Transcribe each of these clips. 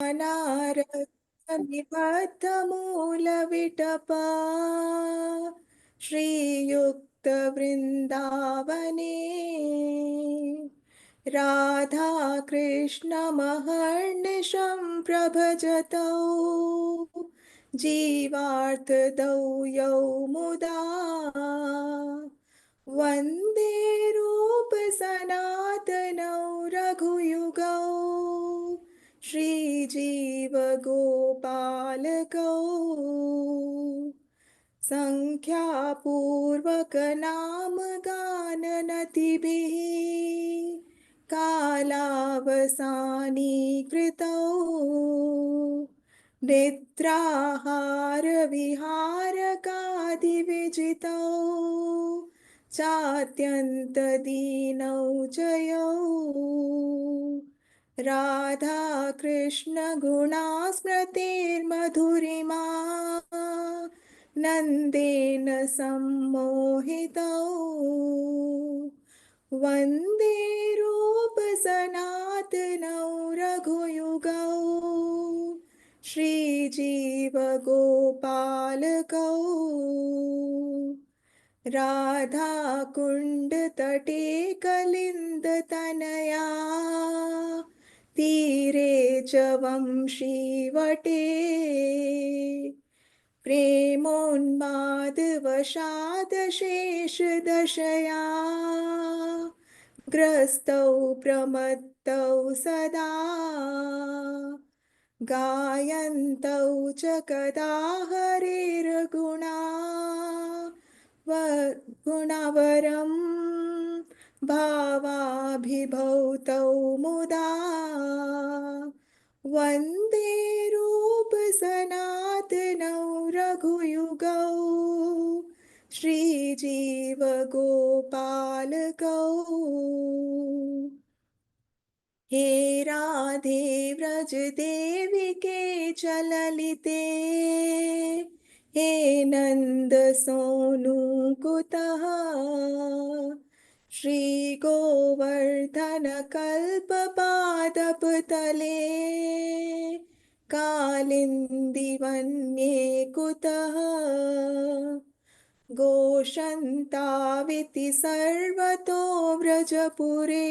निबद्धमूलविटपा श्रीयुक्तवृन्दावने राधा कृष्णमहर्निशं प्रभजतौ जीवार्थदौ यौ मुदा वन्दे रूपसनातनौ रघुयुगौ श्रीजीवगोपालकौ सङ्ख्यापूर्वकनामगाननतिभिः कालावसानीकृतौ निद्राहारविहारकादिविजितौ चात्यन्तदीनौ च यौ राधाकृष्णगुणास्मृतिर्मधुरिमा नन्देन सम्मोहितौ वन्दे रूपसनातनौ रघुयुगौ श्रीजीवगोपालकौ राधाकुण्डतटे कलिन्दतनया तीरे च वंशीवटे प्रेमोन्मादवशादशेषदशया ग्रस्तौ प्रमत्तौ सदा गायन्तौ च कदा हरेर्गुणा गुणवरं भावाभिभौतौ मुदा वन्दे रूपसनातनौ रघुयुगौ श्रीजीवगोपालकौ हे राधे व्रज देवी के चललिते हे नंद सोनु कुतः श्री गोवर्धन कल्प पादप तले कालिंदी वन्ये कुतः गोशन्ताविति सर्वतो व्रजपुरे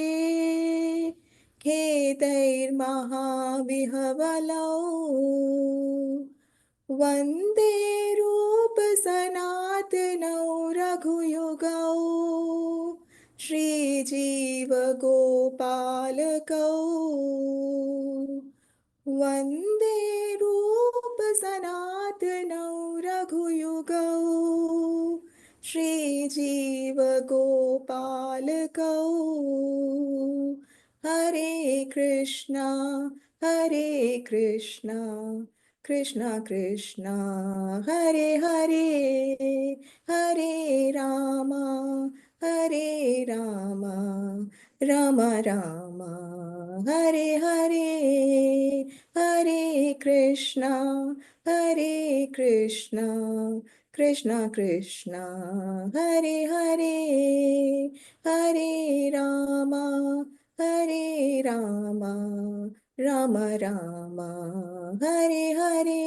खेदैर्महाविहवलौ वन्दे रूपसनातनौ रघुयुगौ श्रीजीवगोपालकौ वन्दे रूपसनातनौ रघुयुगौ श्रीजीवगोपालकौ हरे कृष्णा कृष्ण कृष्ण हरे हरे हरे राम राम राम हरे हरे हरे कृष्णा कृष्ण कृष्ण हरे हरे हरे राम राम राम हरे हरे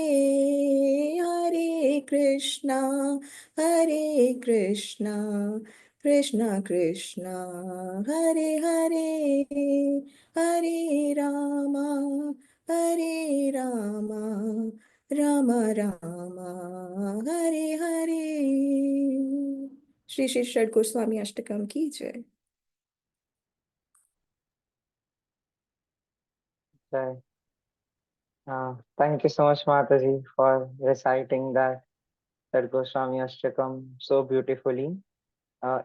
हरे कृष्णा कृष्ण कृष्ण हरे हरे हरे राम राम राम हरे हरे। श्री श्री षड गोस्वामी अष्टकम की जय। Jai. Thank you so much, Mataji, for reciting that Goswami Ashtakam so beautifully.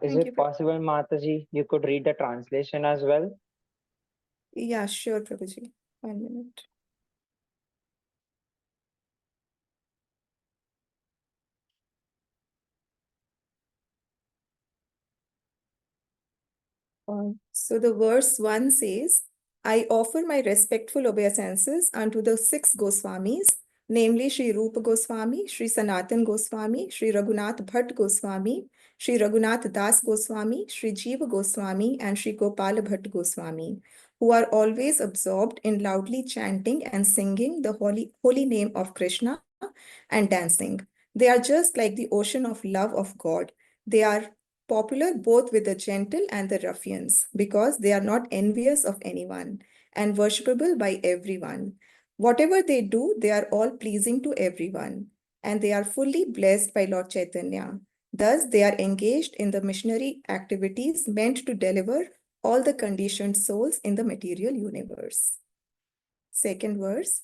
Is Thank it you. possible, Mataji, you could read the translation as well? Yeah, sure, Prabhuji. 1 minute. So the verse 1 says, I offer my respectful obeisances unto the 6 Goswamis, namely Sri Rupa Goswami, Sri Sanatan Goswami, Sri Raghunath Bhatt Goswami, Sri Raghunath Das Goswami, Sri Jiva Goswami, and Sri Gopal Bhatt Goswami, who are always absorbed in loudly chanting and singing the holy name of Krishna and dancing. They are just like the ocean of love of God. They are popular both with the gentle and the ruffians because they are not envious of anyone and worshipable by everyone. Whatever they do, they are all pleasing to everyone, and they are fully blessed by Lord Chaitanya. Thus, they are engaged in the missionary activities meant to deliver all the conditioned souls in the material universe. Second verse.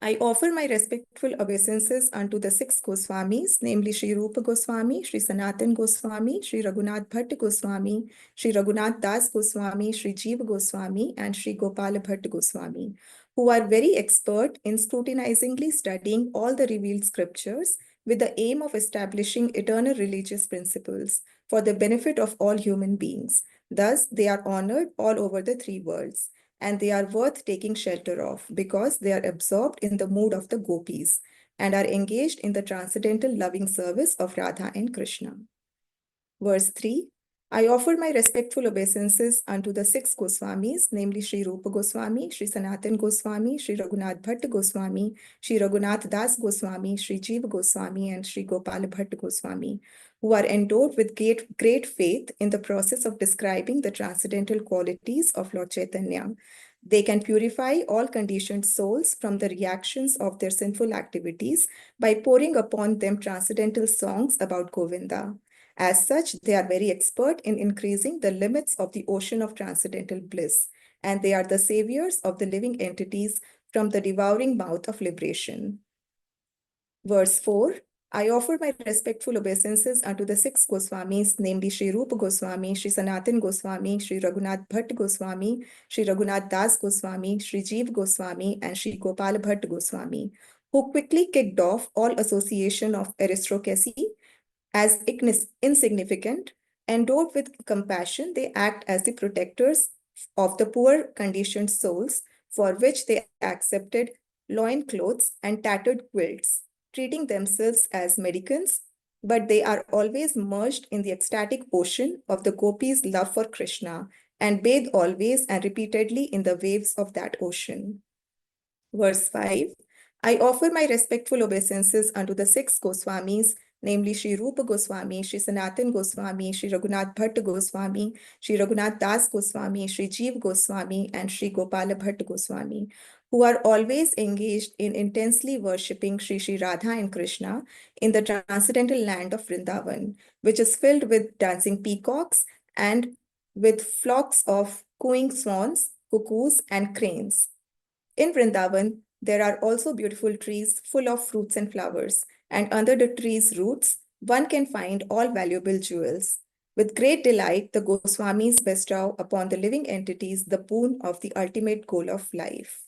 I offer my respectful obeisances unto the six Goswamis, namely Sri Rupa Goswami, Sri Sanatan Goswami, Sri Raghunath Bhatt Goswami, Sri Raghunath Das Goswami, Sri Jiva Goswami, and Sri Gopala Bhatt Goswami, who are very expert in scrutinizingly studying all the revealed scriptures with the aim of establishing eternal religious principles for the benefit of all human beings. Thus, they are honored all over the three worlds, and they are worth taking shelter of because they are absorbed in the mood of the gopis and are engaged in the transcendental loving service of Radha and Krishna. Verse 3. I offer my respectful obeisances unto the six Goswamis, namely Sri Rupa Goswami, Sri Sanatan Goswami, Sri Raghunath Bhatt Goswami, Sri Raghunath Das Goswami, Sri Jiva Goswami, and Sri Gopala Bhatt Goswami, who are endowed with great faith in the process of describing the transcendental qualities of Lord Chaitanya. They can purify all conditioned souls from the reactions of their sinful activities by pouring upon them transcendental songs about Govinda. As such, they are very expert in increasing the limits of the ocean of transcendental bliss, and they are the saviors of the living entities from the devouring mouth of liberation. Verse 4. I offer my respectful obeisances unto the six Goswamis, namely Sri Rupa Goswami, Sri Sanatan Goswami, Sri Raghunath Bhatt Goswami, Sri Raghunath Das Goswami, Sri Jiva Goswami, and Sri Gopala Bhatt Goswami, who quickly kicked off all association of aristocracy as insignificant. Endowed with compassion, they act as the protectors of the poor conditioned souls, for which they accepted loin clothes and tattered quilts, treating themselves as medicants, but they are always merged in the ecstatic ocean of the gopis' love for Krishna and bathe always and repeatedly in the waves of that ocean. Verse 5. I offer my respectful obeisances unto the six Goswamis, namely Sri Rupa Goswami, Sri Sanatan Goswami, Sri Raghunath Bhatt Goswami, Sri Raghunath Das Goswami, Sri Jiva Goswami, and Sri Gopala Bhatt Goswami, who are always engaged in intensely worshipping Sri Radha and Krishna in the transcendental land of Vrindavan, which is filled with dancing peacocks and with flocks of cooing swans, cuckoos, and cranes. In Vrindavan, there are also beautiful trees full of fruits and flowers, and under the trees' roots, one can find all valuable jewels. With great delight, the Goswamis bestow upon the living entities the boon of the ultimate goal of life.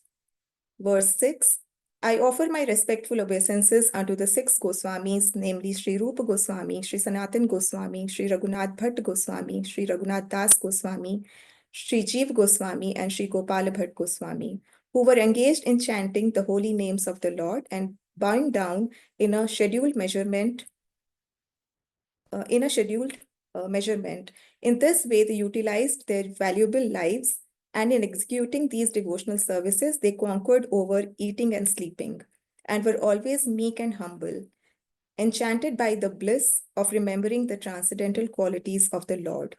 Verse 6. I offer my respectful obeisances unto the six Goswamis, namely Sri Rupa Goswami, Sri Sanatan Goswami, Sri Raghunath Bhatt Goswami, Sri Raghunath Das Goswami, Sri Jiva Goswami, and Sri Gopala Bhatt Goswami, who were engaged in chanting the holy names of the Lord and bowing down in a scheduled measurement. Measurement. In this way, they utilized their valuable lives, and in executing these devotional services, they conquered over eating and sleeping, and were always meek and humble, enchanted by the bliss of remembering the transcendental qualities of the Lord.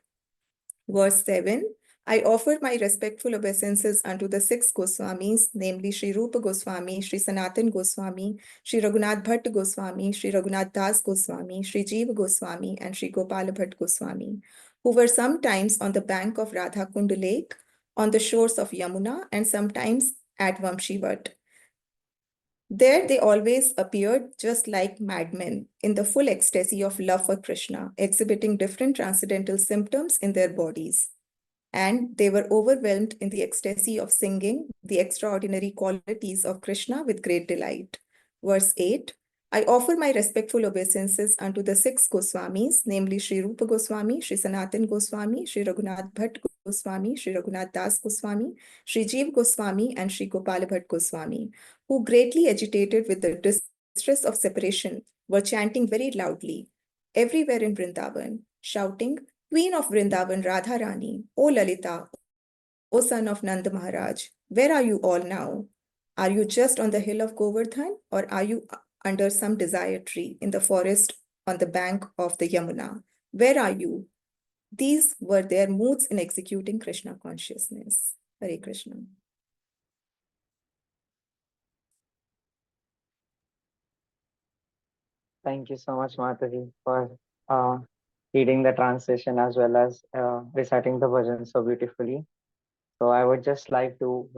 Verse 7. I offer my respectful obeisances unto the six Goswamis, namely Sri Rupa Goswami, Sri Sanatan Goswami, Sri Raghunath Bhatt Goswami, Sri Raghunath Das Goswami, Sri Jiva Goswami, and Sri Gopala Bhatt Goswami, who were sometimes on the bank of Radha Kund Lake, on the shores of Yamuna, and sometimes at Vamshivat. There they always appeared just like madmen, in the full ecstasy of love for Krishna, exhibiting different transcendental symptoms in their bodies. And they were overwhelmed in the ecstasy of singing the extraordinary qualities of Krishna with great delight. Verse 8. I offer my respectful obeisances unto the six Goswamis, namely Sri Rupa Goswami, Sri Sanatan Goswami, Sri Raghunath Bhatt Goswami, Sri Raghunath Das Goswami, Sri Jiva Goswami, and Sri Gopala Bhatt Goswami, who, greatly agitated with the distress of separation, were chanting very loudly everywhere in Vrindavan, shouting, Queen of Vrindavan, Radha Rani, O Lalita, O son of Nanda Maharaj, where are you all now? Are you just on the hill of Govardhan, or are you under some desire tree in the forest on the bank of the Yamuna? Where are you? These were their moods in executing Krishna consciousness. Hare Krishna. Thank you so much, Mataji, for uh, reading the translation as well as reciting the bhajan so beautifully. So I would just like to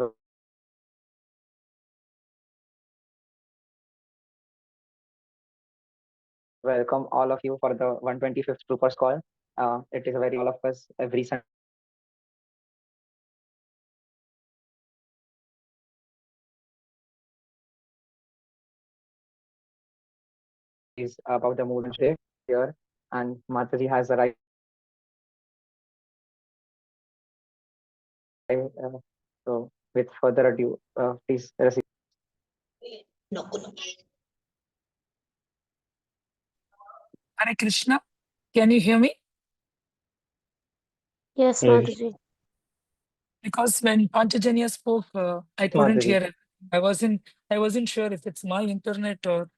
welcome all of you for the 125th True Pulse call. It is very all of us every Sunday Sunday morning at 6 a.m. Glories about the mood and here, and Mataji has arrived. So, with further ado, please receive. Hare Krishna. Can you hear me? Yes, Yes, Mataji. Because when Panchajanya spoke, I couldn't Mataji. hear it. I wasn't sure if it's my internet or.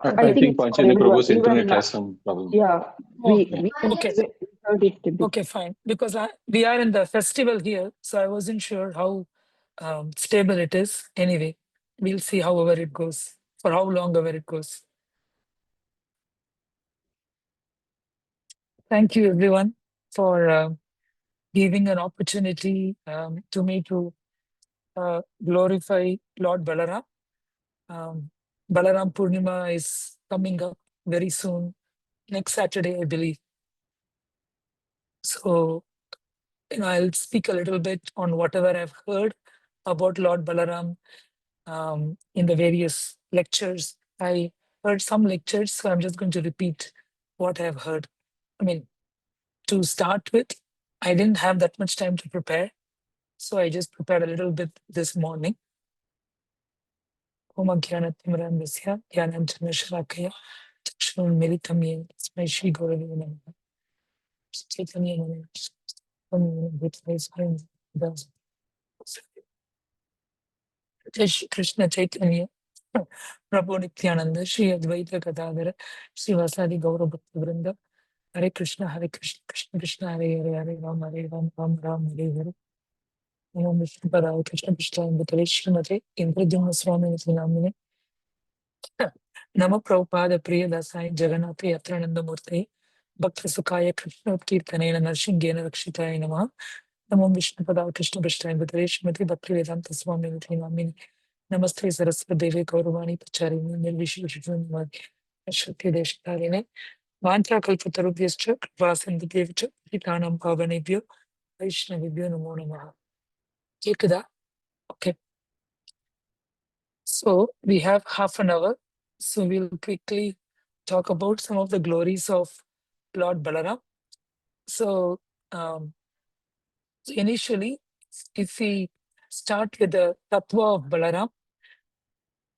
I I Okay. think think Panchali everyone, Prabhu's even internet has some problem. yeah, Oh, we okay. heard it a bit. Okay, fine. Because we are in the festival here, so I wasn't sure how stable it is. Anyway, we'll see however it goes, for how long ever it goes. Thank you, everyone, for giving an opportunity to me to glorify Lord Balaram. Balaram Purnima is coming up very soon, next Saturday, I believe. So, I'll speak a little bit on whatever I've heard about Lord Balaram in the various lectures. I heard some lectures, so I'm just going to repeat what I've heard. I mean, to start with, I didn't have that much time to prepare, so I just prepared a little bit this morning. Om Jnanatimirandasya Jnananjana Shalakaya Chakshurunmilitam Yena Tasmai Shri Gurave Namaha. Chaitanya Namaha. Jai Shri Krishna Chaitanya Prabhu Nityananda Shri Advaita Gadadhara Shri Vasadi Gaura Bhakta Vrinda Hare Krishna Krishna Krishna Hare Hare Hare Ram Ram Ram Hare Hare Om Vishnu Padaya Krishna Krishna Bhatare Srimate Indradyumna Swami Namine Nama Prabhupada Priya Dasai Jagannath Yatrananda Murti Bhakta Sukaya Krishna Kirtanena Narshingena Rakshitaya Namaha Namo Vishnu Padaya Krishna Krishna Bhatare Srimate Bhakti Vedanta Swami Namine Namaste Saraswati Devi Gauravani Pacharini Nirvishishunamadi Ashwati Deshkarine Vantra Kalpatarubhyascha Kripasindhudevcha Hitanam Pavanebhyo Vaishnavibhyo Namo Namaha. Ekada. Okay. So we have half an hour. So we'll quickly talk about some of the glories of Lord Balaram. So initially, if we start with the Tattva of Balaram,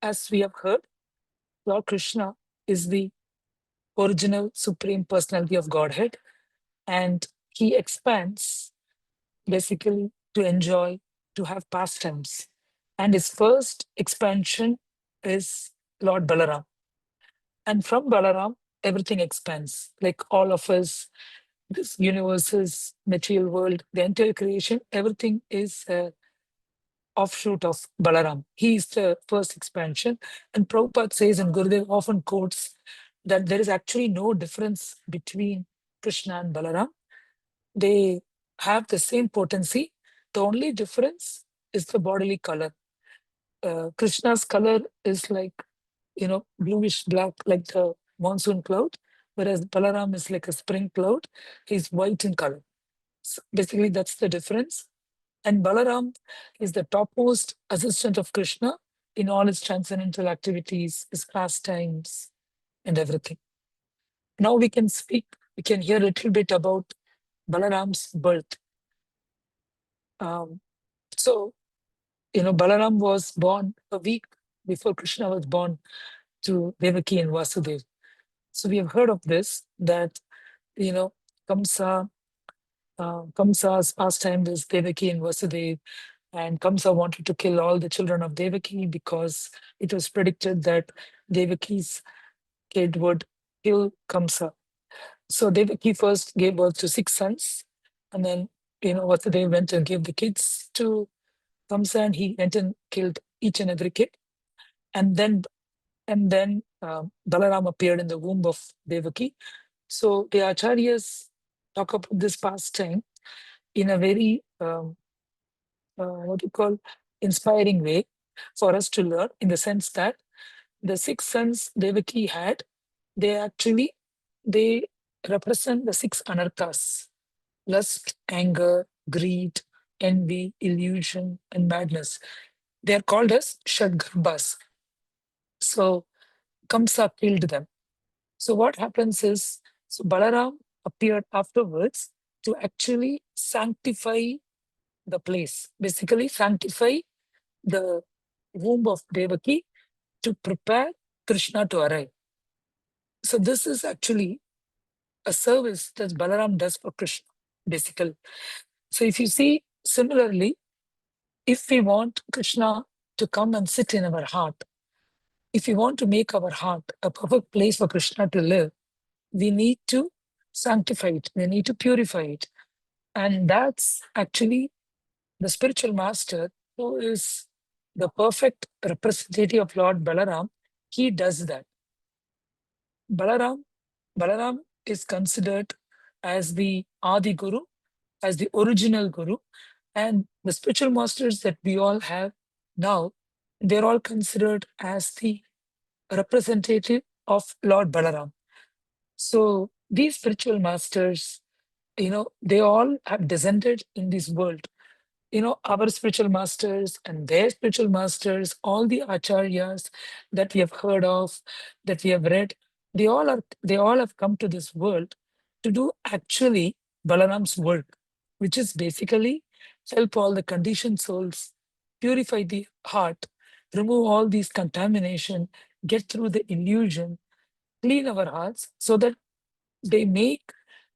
as we have heard, Lord Krishna is the original Supreme Personality of Godhead, and he expands basically to enjoy, to have pastimes. And his first expansion is Lord Balaram. And from Balaram, everything expands. Like all of us, this universe's material world, the entire creation, everything is offshoot of Balaram. He is the first expansion. And Prabhupada says, and Gurudev often quotes, that there is actually no difference between Krishna and Balaram. They have the same potency. The only difference is the bodily color. Krishna's color is like, bluish black, like the monsoon cloud, whereas Balaram is like a spring cloud. He's white in color. So basically, that's the difference. And Balaram is the topmost assistant of Krishna in all his transcendental activities, his pastimes, and everything. Now we can hear a little bit about Balaram's birth. So, Balaram was born a week before Krishna was born to Devaki and Vasudev. So we have heard of this, that, Kamsa, Kamsa's pastime is Devaki and Vasudev, and Kamsa wanted to kill all the children of Devaki because it was predicted that Devaki's kid would kill Kamsa. So Devaki first gave birth to 6 sons, and then Vasudev went and gave the kids to Kamsa, and he went and killed each and every kid. And then Balaram appeared in the womb of Devaki. So the acharyas talk about this pastime in a very inspiring way for us to learn, in the sense that the 6 sons Devaki had, they represent the 6 anarthas: lust, anger, greed, envy, illusion, and madness. They are called as Shadgarbhas. So Kamsa killed them. So what happens is, so Balaram appeared afterwards to actually sanctify the place, basically sanctify the womb of Devaki to prepare Krishna to arrive. So this is actually a service that Balaram does for Krishna, basically. So if you see, similarly, if we want Krishna to come and sit in our heart, if we want to make our heart a perfect place for Krishna to live, we need to sanctify it, we need to purify it. And that's actually the spiritual master, who is the perfect representative of Lord Balaram. He does that. Balaram is considered as the Adi Guru, as the original Guru, and the spiritual masters that we all have now, they're all considered as the representative of Lord Balaram. So these spiritual masters, they all have descended in this world. Our spiritual masters and their spiritual masters, all the acharyas that we have heard of, that we have read, they all have come to this world to do actually Balaram's work, which is basically help all the conditioned souls, purify the heart, remove all these contamination, get through the illusion, clean our hearts, so that they make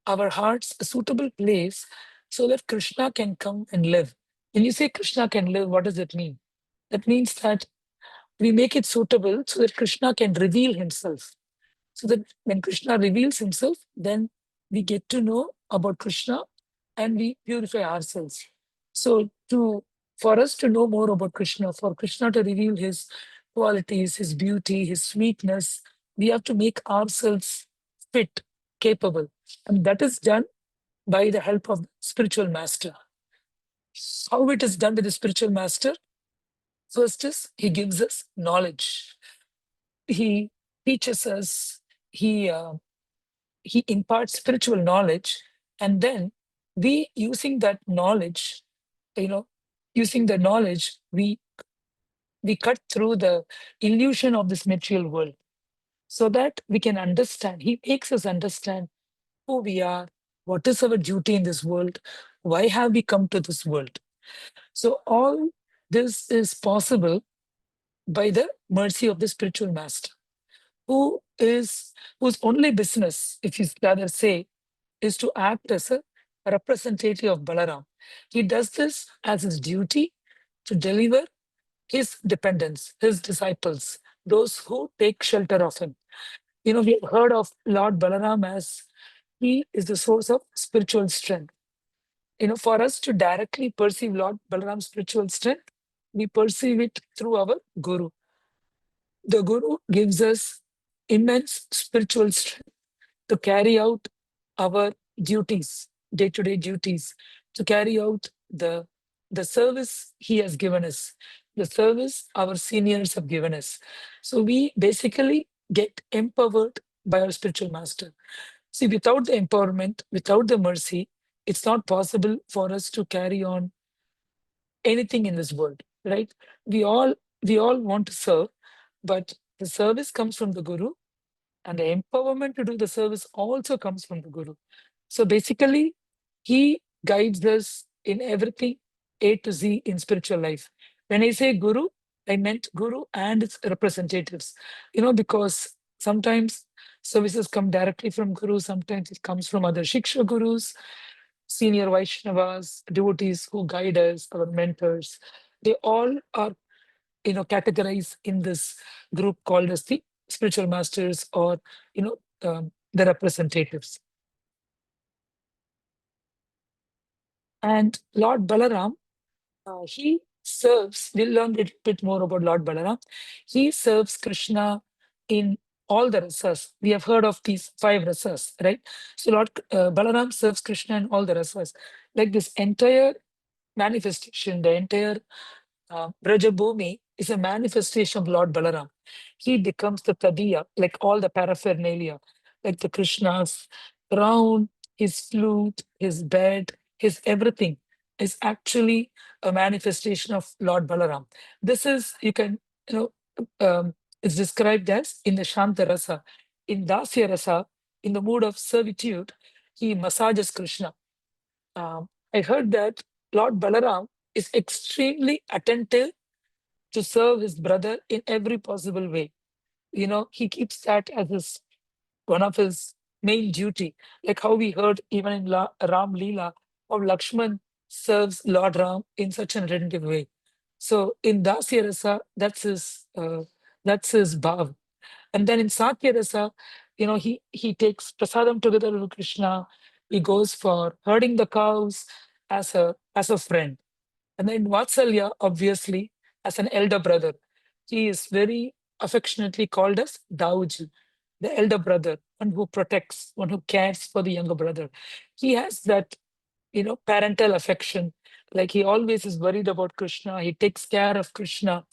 our hearts a suitable place so that Krishna can come and live. When you say Krishna can live, what does it mean? That means that we make it suitable so that Krishna can reveal himself. So that when Krishna reveals himself, then we get to know about Krishna and we purify ourselves. So for us to know more about Krishna, for Krishna to reveal his qualities, his beauty, his sweetness, we have to make ourselves fit, capable. And that is done by the help of spiritual master. How it is done with the spiritual master? First is he gives us knowledge. He teaches us, he imparts spiritual knowledge, and then we, using that knowledge, using the knowledge, we cut through the illusion of this material world, so that we can understand. He makes us understand who we are, what is our duty in this world, why have we come to this world. So all this is possible by the mercy of the spiritual master, whose only business, if you rather say, is to act as a representative of Balaram. He does this as his duty to deliver his dependents, his disciples, those who take shelter of him. We have heard of Lord Balaram as he is the source of spiritual strength. For us to directly perceive Lord Balaram's spiritual strength, we perceive it through our Guru. The Guru gives us immense spiritual strength to carry out our duties, day-to-day duties, to carry out the service he has given us, the service our seniors have given us. So we basically get empowered by our spiritual master. See, without the empowerment, without the mercy, it's not possible for us to carry on anything in this world, right? We all want to serve, but the service comes from the Guru, and the empowerment to do the service also comes from the Guru. So basically, he guides us in everything A to Z in spiritual life. When I say Guru, I meant Guru and its representatives. Because sometimes services come directly from Guru. Sometimes it comes from other Shiksha Gurus, senior Vaishnavas, devotees who guide us, our mentors. They all are, categorized in this group called as the spiritual masters, or, the representatives. And Lord Balaram, he serves, we'll learn a little bit more about Lord Balaram. He serves Krishna in all the rasas. We have heard of these 5 rasas, right? So Lord Balaram serves Krishna in all the rasas. Like this entire manifestation, the entire Brajabhumi is a manifestation of Lord Balaram. He becomes the Tadiya, like all the paraphernalia, like the Krishna's crown, his flute, his bed, his everything is actually a manifestation of Lord Balaram. This is, you can, it's described as in the Shanta Rasa. In Dasya Rasa, in the mood of servitude, he massages Krishna. I heard that Lord Balaram is extremely attentive to serve his brother in every possible way. He keeps that as one of his main duty, like how we heard even in Ram Leela, how Lakshman serves Lord Ram in such an attentive way. So in Dasya Rasa, that's his bhav. And then in Satya Rasa, he takes prasadam together with Krishna. He goes for herding the cows as a friend. And then Vatsalya, obviously, as an elder brother, he is very affectionately called as Dauji, the elder brother, one who protects, one who cares for the younger brother. He has that, parental affection. Like he always is worried about Krishna. He takes care of Krishna.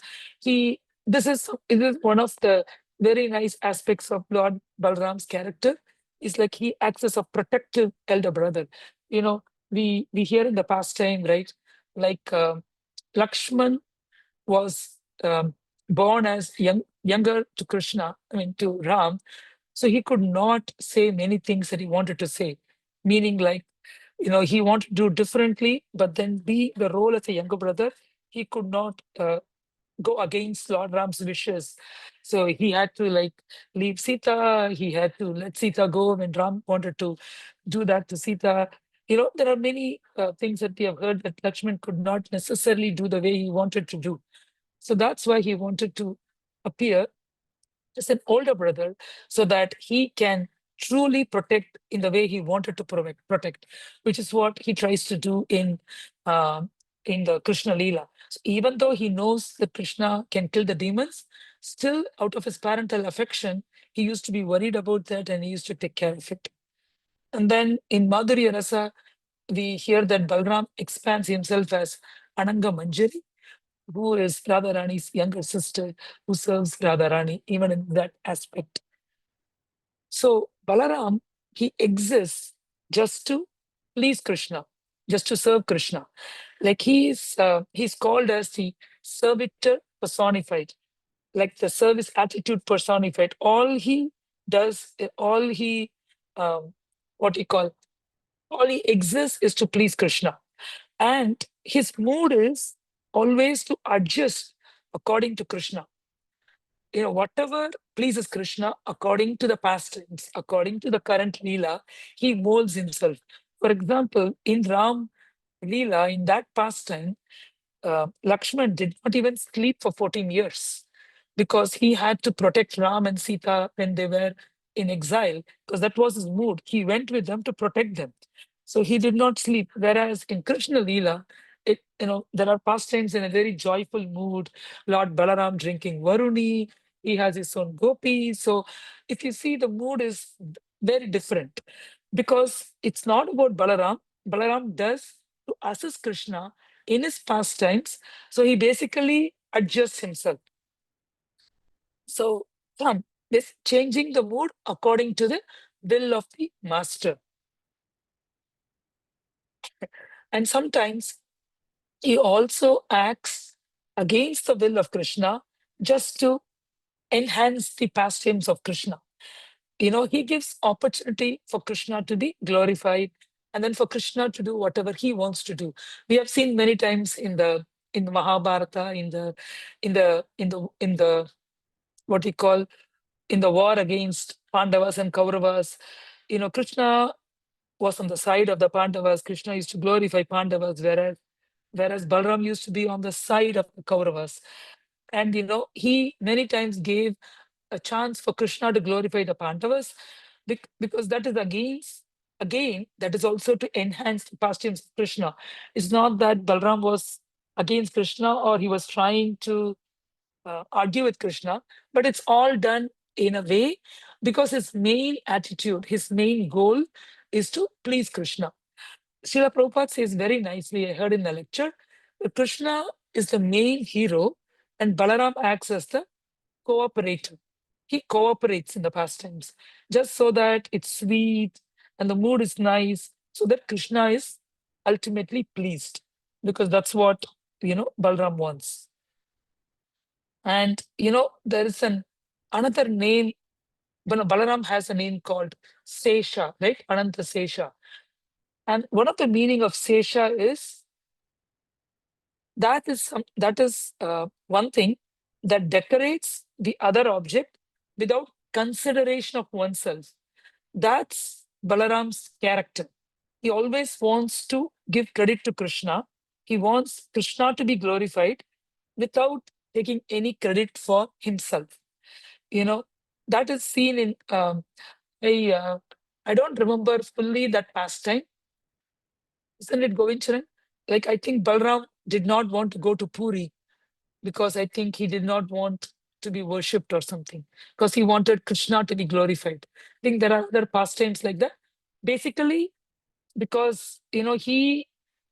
This is one of the very nice aspects of Lord Balram's character. Is like he acts as a protective elder brother. We hear in the pastime, right? Like Lakshman was born as younger to Krishna, to Ram, so he could not say many things that he wanted to say, meaning like, he wanted to do differently, but then be the role as a younger brother, he could not go against Lord Ram's wishes. So he had to like leave Sita, he had to let Sita go when Ram wanted to do that to Sita. There are many things that we have heard that Lakshman could not necessarily do the way he wanted to do. So that's why he wanted to appear as an older brother so that he can truly protect in the way he wanted to protect, which is what he tries to do in the Krishna Leela. So even though he knows that Krishna can kill the demons, still out of his parental affection, he used to be worried about that and he used to take care of it. And then in Madhurya Rasa, we hear that Balram expands himself as Ananga Manjari, who is Radharani's younger sister, who serves Radharani, even in that aspect. So Balaram, he exists just to please Krishna, just to serve Krishna. Like he's called as the servitor personified, like the service attitude personified. All he does, all he, what you call, all he exists is to please Krishna. And his mood is always to adjust according to Krishna. Whatever pleases Krishna according to the pastimes, according to the current Leela, he molds himself. For example, in Ram Leela, in that pastime, Lakshman did not even sleep for 14 years because he had to protect Ram and Sita when they were in exile, because that was his mood. He went with them to protect them. So he did not sleep. Whereas in Krishna Leela, there are pastimes in a very joyful mood. Lord Balaram drinking Varuni, he has his own gopi. So if you see, the mood is very different because it's not about Balaram. Balaram does to assist Krishna in his pastimes. So he basically adjusts himself. So this changing the mood according to the will of the master. And sometimes he also acts against the will of Krishna just to enhance the pastimes of Krishna. He gives opportunity for Krishna to be glorified and then for Krishna to do whatever he wants to do. We have seen many times in the Mahabharata, in the what we call in the war against Pandavas and Kauravas, Krishna was on the side of the Pandavas. Krishna used to glorify Pandavas, whereas Balaram used to be on the side of the Kauravas. And he many times gave a chance for Krishna to glorify the Pandavas, because that is again, that is also to enhance the pastimes of Krishna. It's not that Balaram was against Krishna or he was trying to argue with Krishna, but it's all done in a way because his main attitude, his main goal is to please Krishna. Srila Prabhupada says very nicely, I heard in the lecture, that Krishna is the main hero and Balaram acts as the cooperator. He cooperates in the pastimes just so that it's sweet and the mood is nice, so that Krishna is ultimately pleased, because that's what Balaram wants. And there is another name. Balaram has a name called Sesha, right? Ananta Sesha. And one of the meaning of Sesha is that is one thing that decorates the other object without consideration of oneself. That's Balaram's character. He always wants to give credit to Krishna. He wants Krishna to be glorified without taking any credit for himself. That is seen in I don't remember fully that pastime. Isn't it, Govinda? Like, I think Balaram did not want to go to Puri because I think he did not want to be worshipped or something, because he wanted Krishna to be glorified. I think there are other pastimes like that. Basically, because he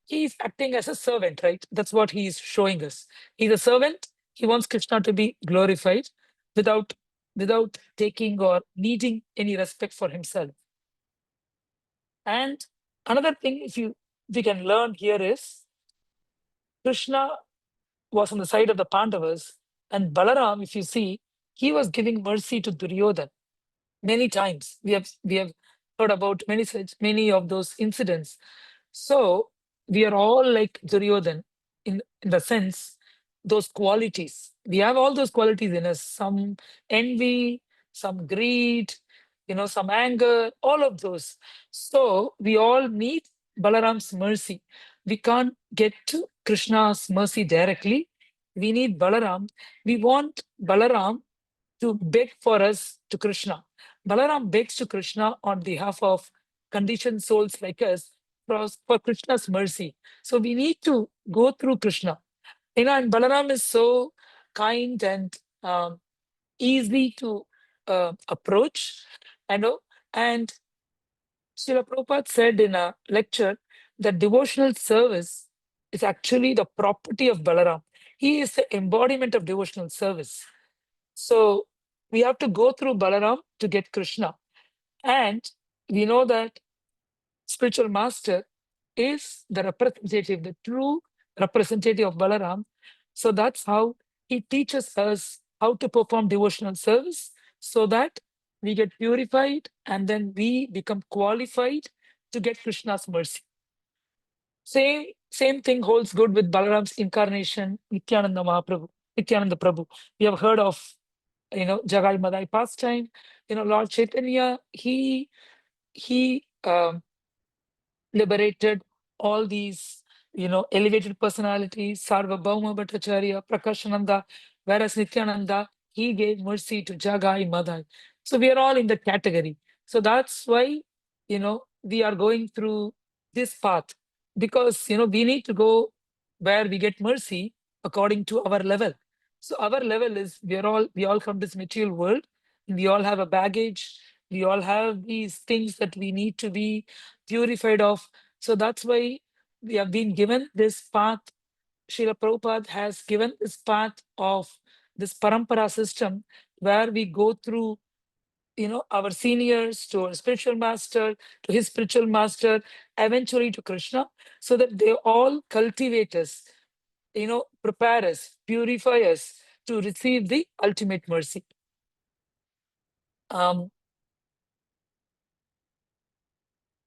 is acting as a servant, right? That's what he is showing us. He's a servant. He wants Krishna to be glorified without taking or needing any respect for himself. And another thing, if we can learn here is, Krishna was on the side of the Pandavas, and Balaram, if you see, he was giving mercy to Duryodhana many times. We have heard about many of those incidents. So we are all like Duryodhana in the sense, those qualities. We have all those qualities in us, some envy, some greed, some anger, all of those. So we all need Balaram's mercy. We can't get to Krishna's mercy directly. We need Balaram. We want Balaram to beg for us to Krishna. Balaram begs to Krishna on behalf of conditioned souls like us for Krishna's mercy. So we need to go through Krishna. And Balaram is so kind and easy to approach. And Srila Prabhupada said in a lecture that devotional service is actually the property of Balaram. He is the embodiment of devotional service. So we have to go through Balaram to get Krishna. And we know that spiritual master is the representative, the true representative of Balaram. So that's how he teaches us how to perform devotional service, so that we get purified and then we become qualified to get Krishna's mercy. Same thing holds good with Balaram's incarnation, Nityananda Prabhu. We have heard of Jagai Madai pastime. Lord Chaitanya, he liberated all these elevated personalities, Sarvabhauma Bhattacharya, Prakashananda, whereas Nityananda, he gave mercy to Jagai Madai. So we are all in the category. So that's why we are going through this path, because we need to go where we get mercy according to our level. So our level is, we all come to this material world, and we all have a baggage. We all have these things that we need to be purified of. So that's why we have been given this path. Srila Prabhupada has given this path of this parampara system, where we go through our seniors to our spiritual master, to his spiritual master, eventually to Krishna, so that they all cultivate us, prepare us, purify us to receive the ultimate mercy.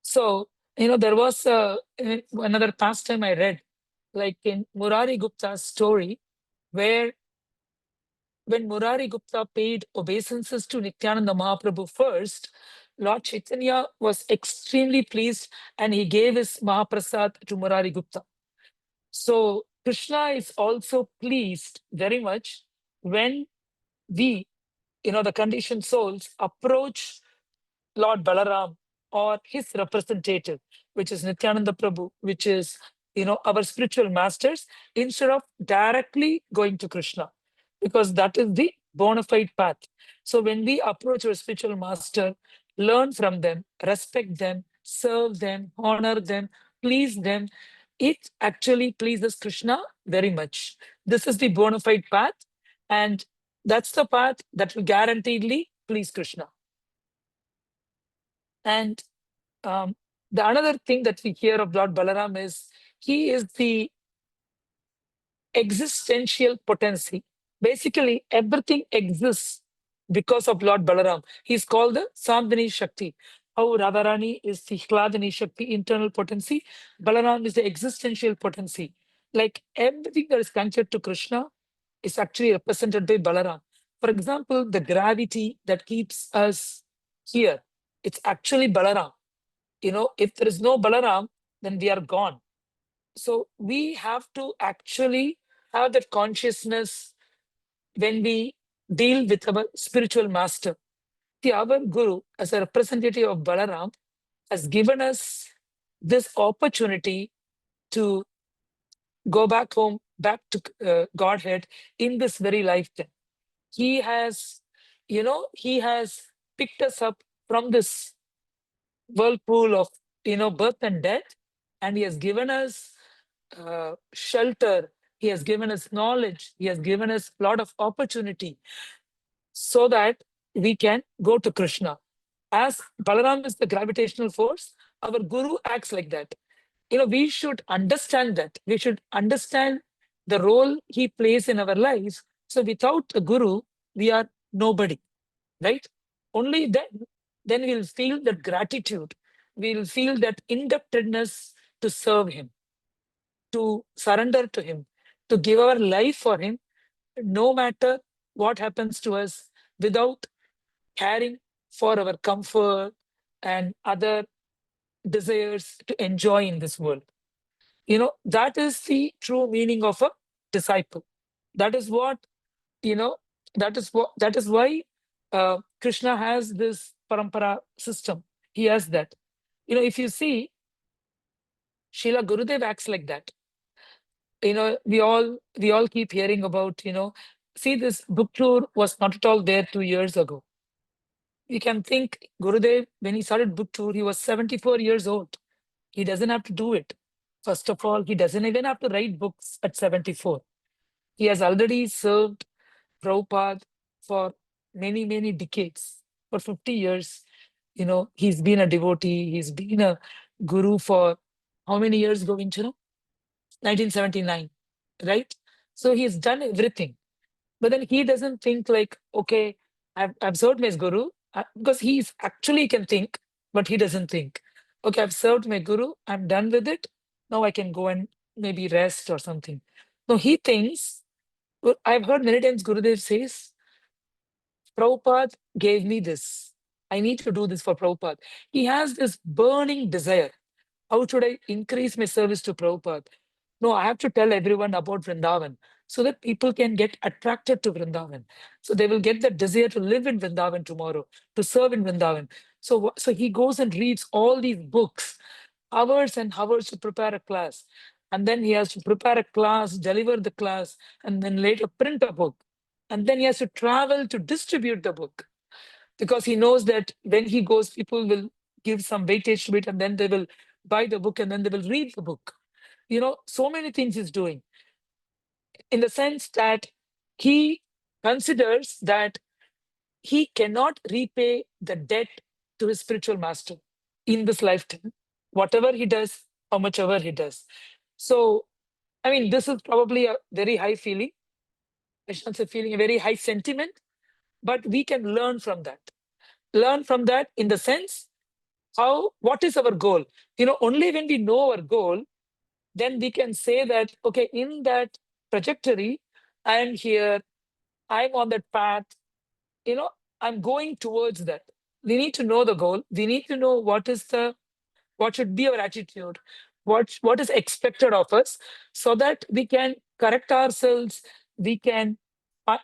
So, there was another pastime I read, like in Murari Gupta's story, where when Murari Gupta paid obeisances to Nityananda Mahaprabhu first, Lord Chaitanya was extremely pleased and he gave his Mahaprasad to Murari Gupta. So Krishna is also pleased very much when we, the conditioned souls, approach Lord Balaram or his representative, which is Nityananda Prabhu, which is, our spiritual masters, instead of directly going to Krishna, because that is the bona fide path. So when we approach our spiritual master, learn from them, respect them, serve them, honor them, please them, it actually pleases Krishna very much. This is the bona fide path, and that's the path that will guaranteedly please Krishna. And the another thing that we hear of Lord Balaram is he is the existential potency. Basically, everything exists because of Lord Balaram. He's called the Sandhini Shakti. How Radharani is the Hladini Shakti, internal potency. Balaram is the existential potency. Like everything that is connected to Krishna is actually represented by Balaram. For example, the gravity that keeps us here, it's actually Balaram. If there is no Balaram, then we are gone. So we have to actually have that consciousness when we deal with our spiritual master. See, our Guru, as a representative of Balaram, has given us this opportunity to go back home, back to Godhead in this very lifetime. He has, he has picked us up from this whirlpool of, birth and death, and he has given us shelter. He has given us knowledge. He has given us a lot of opportunity so that we can go to Krishna. As Balaram is the gravitational force, our Guru acts like that. We should understand that. We should understand the role he plays in our lives. So without a Guru, we are nobody, right? Only then we'll feel that gratitude. We'll feel that indebtedness to serve him, to surrender to him, to give our life for him, no matter what happens to us, without caring for our comfort and other desires to enjoy in this world. That is the true meaning of a disciple. That is what, that is why Krishna has this parampara system. He has that. If you see, Srila Gurudev acts like that. We all keep hearing about, see, this book tour was not at all there 2 years ago. You can think Gurudev, when he started book tour, he was 74 years old. He doesn't have to do it. First of all, he doesn't even have to write books at 74. He has already served Prabhupada for many, many decades. For 50 years, he's been a devotee. He's been a guru for how many years, Govinda? 1979, right? So he's done everything. But then he doesn't think like, okay, I've served my Guru, because he's actually can think, but he doesn't think. Okay, I've served my Guru, I'm done with it. Now I can go and maybe rest or something. No, he thinks, well, I've heard many times Gurudev says, Prabhupada gave me this. I need to do this for Prabhupada. He has this burning desire. How should I increase my service to Prabhupada? No, I have to tell everyone about Vrindavan so that people can get attracted to Vrindavan. So they will get the desire to live in Vrindavan tomorrow, to serve in Vrindavan. So he goes and reads all these books, hours and hours to prepare a class. And then he has to prepare a class, deliver the class, and then later print a book. And then he has to travel to distribute the book, because he knows that when he goes, people will give some weightage to it, and then they will buy the book, and then they will read the book. So many things he's doing, in the sense that he considers that he cannot repay the debt to his spiritual master in this lifetime, whatever he does, how much ever he does. So, I mean, this is probably a very high feeling. I shouldn't say feeling, a very high sentiment, but we can learn from that. Learn from that in the sense, what is our goal? Only when we know our goal, then we can say that, okay, in that trajectory, I am here, I'm on that path, I'm going towards that. We need to know the goal. We need to know what should be our attitude, what is expected of us, so that we can correct ourselves. We can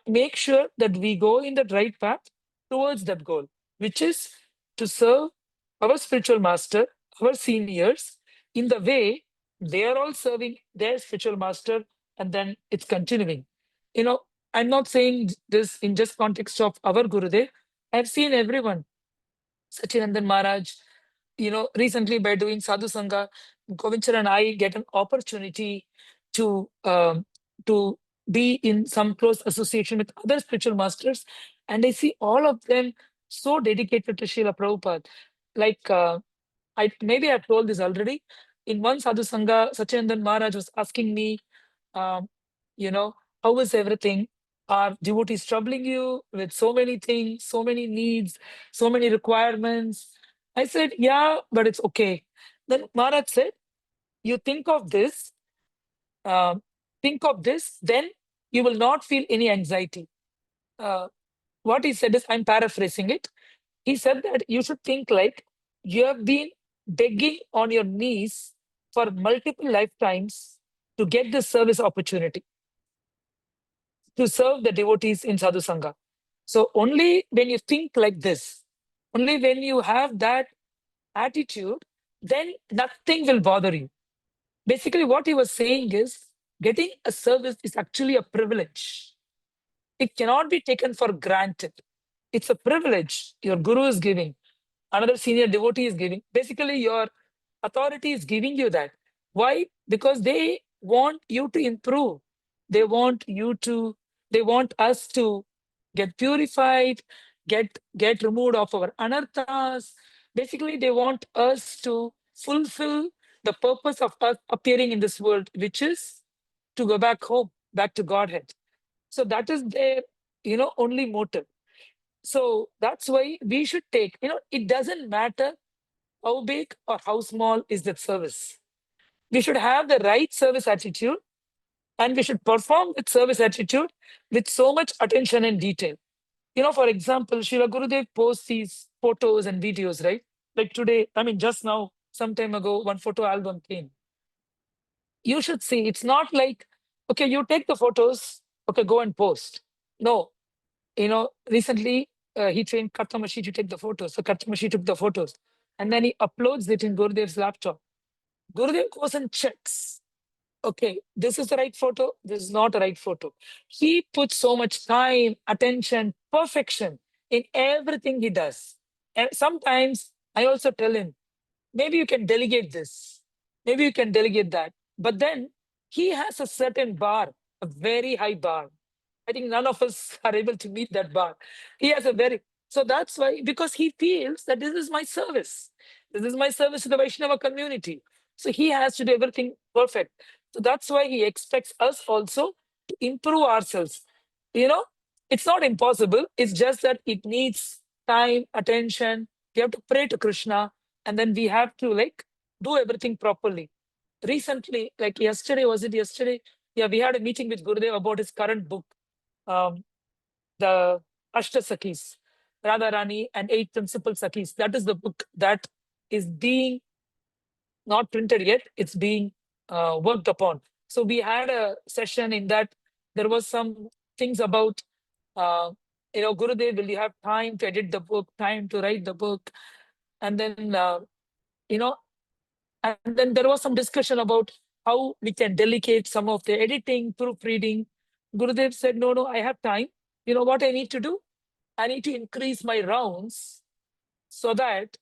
make sure that we go in the right path towards that goal, which is to serve our spiritual master, our seniors, in the way they are all serving their spiritual master, and then it's continuing. you know I'm not saying this in just context of our Gurudev. I've seen everyone, Sachinandan Maharaj, recently by doing Sadhu Sangha, Govinda and I get an opportunity to be in some close association with other spiritual masters, and I see all of them so dedicated to Srila Prabhupada. Like, maybe I've told this already. In one Sadhu Sangha, Sachinandan Maharaj was asking me, um, you know, how is everything? Are devotees troubling you with so many things, so many needs, so many requirements? I said, yeah, but it's okay. Then Maharaj said, you um, think of this, then you will not feel any anxiety. Uh, what he said is, I'm paraphrasing it. He said that you should think like you have been begging on your knees for multiple lifetimes to get this service opportunity to serve the devotees in Sadhu Sangha. So only when you think like this, only when you have that attitude, then nothing will bother you. Basically, what he was saying is getting a service is actually a privilege. It cannot be taken for granted. It's a privilege your guru is giving, another senior devotee is giving. Basically, your authority is giving you that. Why? Because they want you to improve. They want you to, they want us to get purified, get removed of our anarthas. Basically, they want us to fulfill the purpose of us appearing in this world, which is to go back home, back to Godhead. So that is their, only motive. So that's why we should take, it doesn't matter how big or how small is that service. We should have the right service attitude, and we should perform with service attitude with so much attention and detail. For example, Srila Gurudev posts these photos and videos, right? Like today, just now, some time ago, one photo album came. You should see, it's not like, okay, you take the photos, okay, go and post. No, recently he trained Kartamashi to take the photos. So Kartamashi took the photos and then he uploads it in Gurudev's laptop. Gurudev goes and checks. Okay, this is the right photo. This is not the right photo. He puts so much time, attention, perfection in everything he does. And sometimes I also tell him, maybe you can delegate this. Maybe you can delegate that. But then he has a certain bar, a very high bar. I think none of us are able to meet that bar. He has a very, so that's why, because he feels that this is my service. This is my service to the Vaishnava community. So he has to do everything perfect. So that's why he expects us also to improve ourselves. You know, it's not impossible. It's just that it needs time, attention. We have to pray to Krishna, and then we have to do everything properly. Recently, like yesterday, was it yesterday? Yeah, we had a meeting with Gurudev about his current book, um, the Ashtasakis, Radharani and Eight Principal Sakis. That is the book that is being not printed yet. It's being worked upon. So we had a session in that there was some things about, Gurudev, will you have time to edit the book, time to write the book? And then, you know, and then there was some discussion about how we can delegate some of the editing, proofreading. Gurudev said, no, I have time. You know what I need to do? I need to increase my rounds so that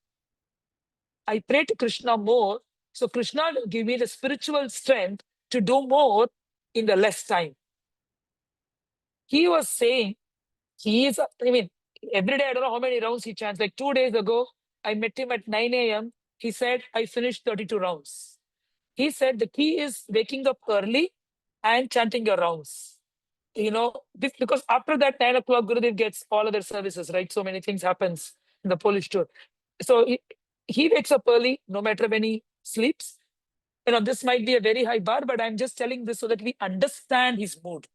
I pray to Krishna more. So Krishna will give me the spiritual strength to do more in the less time. He was saying, every day, I don't know how many rounds he chants. Like 2 days ago, I met him at 9 a.m. He said, I finished 32 rounds. He said the key is waking up early and chanting your rounds. Because after that 9 o'clock, Gurudev gets all other services, right? So many things happens in the Polish tour. So he wakes up early, no matter when he sleeps. This might be a very high bar, but I'm just telling this so that we understand his mood.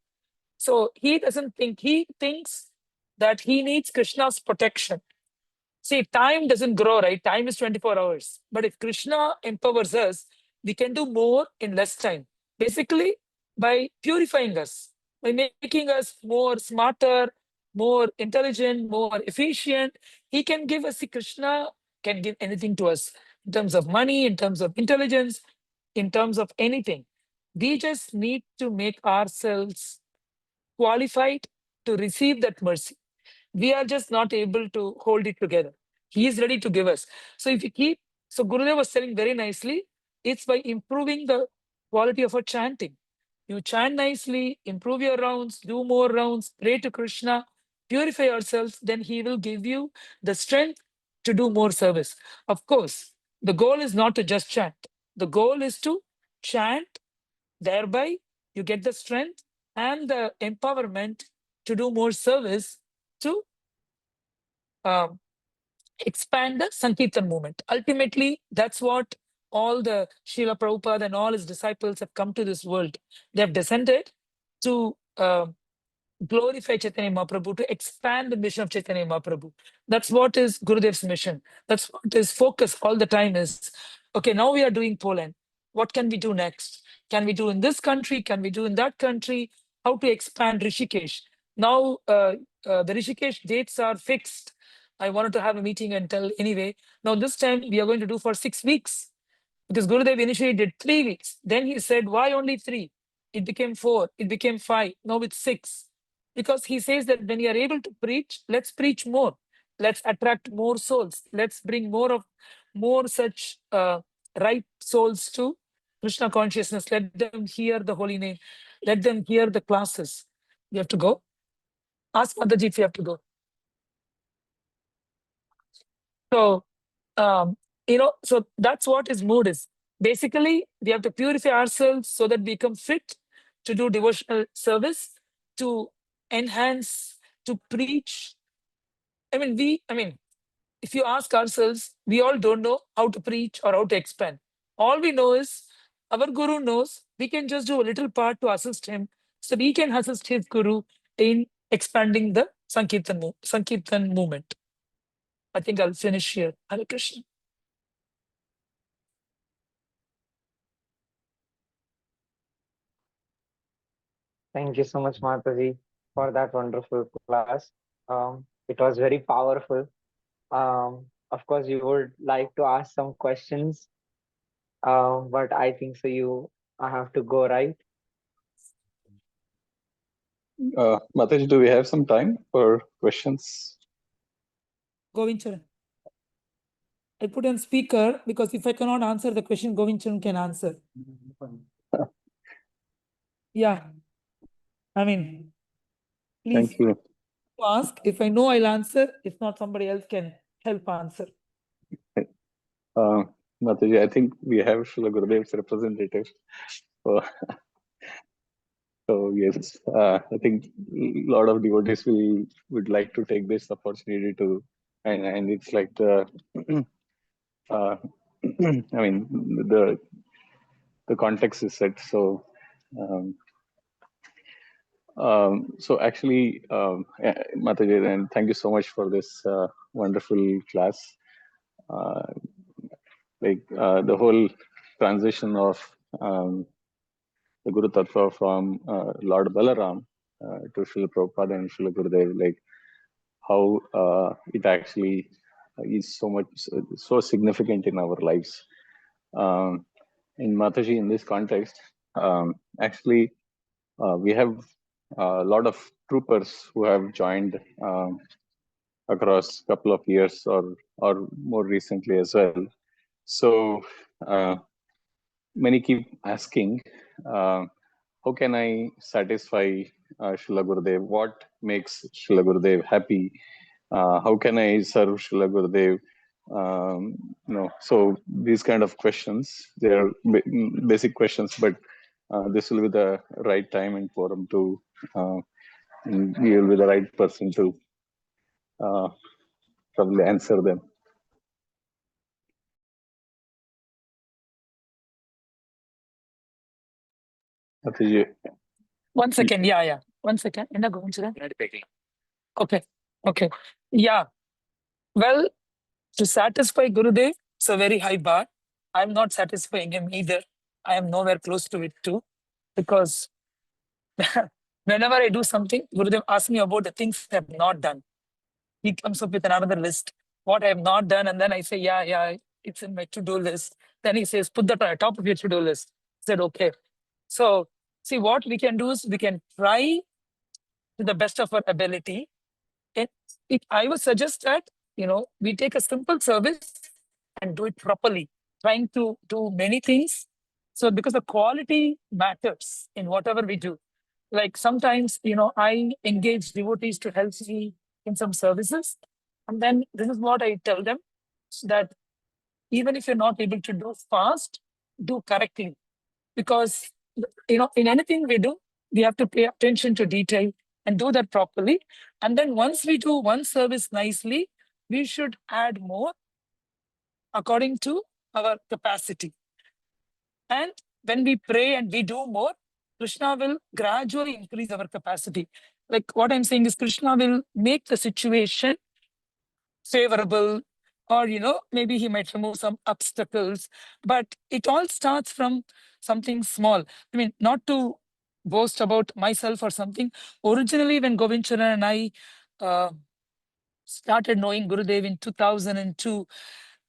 So he doesn't think, he thinks that he needs Krishna's protection. See, time doesn't grow, right? Time is 24 hours. But if Krishna empowers us, we can do more in less time. Basically, by purifying us, by making us more smarter, more intelligent, more efficient, he can give us, see, Krishna can give anything to us in terms of money, in terms of intelligence, in terms of anything. We just need to make ourselves qualified to receive that mercy. We are just not able to hold it together. He is ready to give us. So if you keep, so Gurudev was telling very nicely, it's by improving the quality of our chanting. You chant nicely, improve your rounds, do more rounds, pray to Krishna, purify yourselves, then he will give you the strength to do more service. Of course, the goal is not to just chant. The goal is to chant, thereby you get the strength and the empowerment to do more service, to um, expand the Sankirtan movement. Ultimately, that's what all the Srila Prabhupada and all his disciples have come to this world. They have descended to glorify Chaitanya Mahaprabhu, to expand the mission of Chaitanya Mahaprabhu. That's what is Gurudev's mission. That's what his focus all the time is. Okay, now we are doing Poland. What can we do next? Can we do in this country? Can we do in that country? How to expand Rishikesh? Now the Rishikesh dates are fixed. I wanted to have a meeting and tell anyway. Now this time we are going to do for 6 weeks. Because Gurudev initially did 3 weeks. Then he said, why only 3? It became 4, it became 5, now it's 6. Because he says that when you are able to preach, let's preach more. Let's attract more souls. Let's bring more such right souls to Krishna consciousness. Let them hear the holy name. Let them hear the classes. You have to go. Ask Mataji if you have to go. So, so that's what his mood is. Basically, we have to purify ourselves so that we become fit to do devotional service, to enhance, to preach. If you ask ourselves, we all don't know how to preach or how to expand. All we know is our Guru knows. We can just do a little part to assist him, so we can assist his Guru in expanding the Sankirtan movement. I think I'll finish here. Hare Krishna. Thank you so much, Mataji, for that wonderful class. It was very powerful. Of course, you would like to ask some questions, but I think so I have to go, right? Mataji, do we have some time for questions? Govinda, I put on speaker because if I cannot answer the question, Govinda can answer. Yeah. Please Thank you. ask. If I know, I'll answer. If not, somebody else can help answer. Mataji, I think we have Srila Gurudev's representative. So yes, I think a lot of devotees would like to take this opportunity to, and it's like the, the context is set. So, so actually, Mataji, and thank you so much for this wonderful class. The whole transition of the Guru Tattva from Lord Balaram to Srila Prabhupada and Srila Gurudev, like how it actually is so significant in our lives. In Mataji, in this context, actually, we have a lot of troopers who have joined across a couple of years or more recently as well. So many keep asking, how can I satisfy Srila Gurudev? What makes Srila Gurudev happy? How can I serve Srila Gurudev? So these kind of questions, they are basic questions, but this will be the right time and forum to, you will be the right person to probably answer them. One second. Yeah. 1 second. Okay. Okay. Yeah. Well, to satisfy Gurudev, it's a very high bar. I'm not satisfying him either. I am nowhere close to it too. Because whenever I do something, Gurudev asks me about the things I have not done. He comes up with another list, what I have not done, and then I say, yeah, it's in my to-do list. Then he says, put that on the top of your to-do list. I said, okay. So, see, what we can do is we can try to the best of our ability. And I would suggest that, we take a simple service and do it properly, trying to do many things. So, because the quality matters in whatever we do. Like sometimes, I engage devotees to help me in some services. And then this is what I tell them, that even if you're not able to do fast, do correctly. Because, in anything we do, we have to pay attention to detail and do that properly. And then once we do one service nicely, we should add more according to our capacity. And when we pray and we do more, Krishna will gradually increase our capacity. Like what I'm saying is Krishna will make the situation favorable, or, maybe he might remove some obstacles, but it all starts from something small. I mean, not to boast about myself or something. Originally, when Govinda and I started knowing Gurudev in 2002,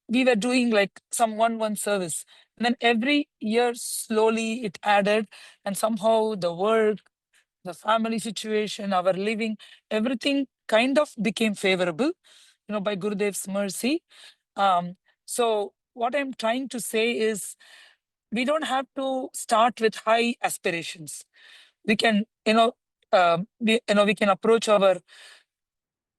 we were doing like some one service. And then every year, slowly it added, and somehow the work, the family situation, our living, everything kind of became favorable, by Gurudev's mercy. So what I'm trying to say is we don't have to start with high aspirations. We can, we can approach our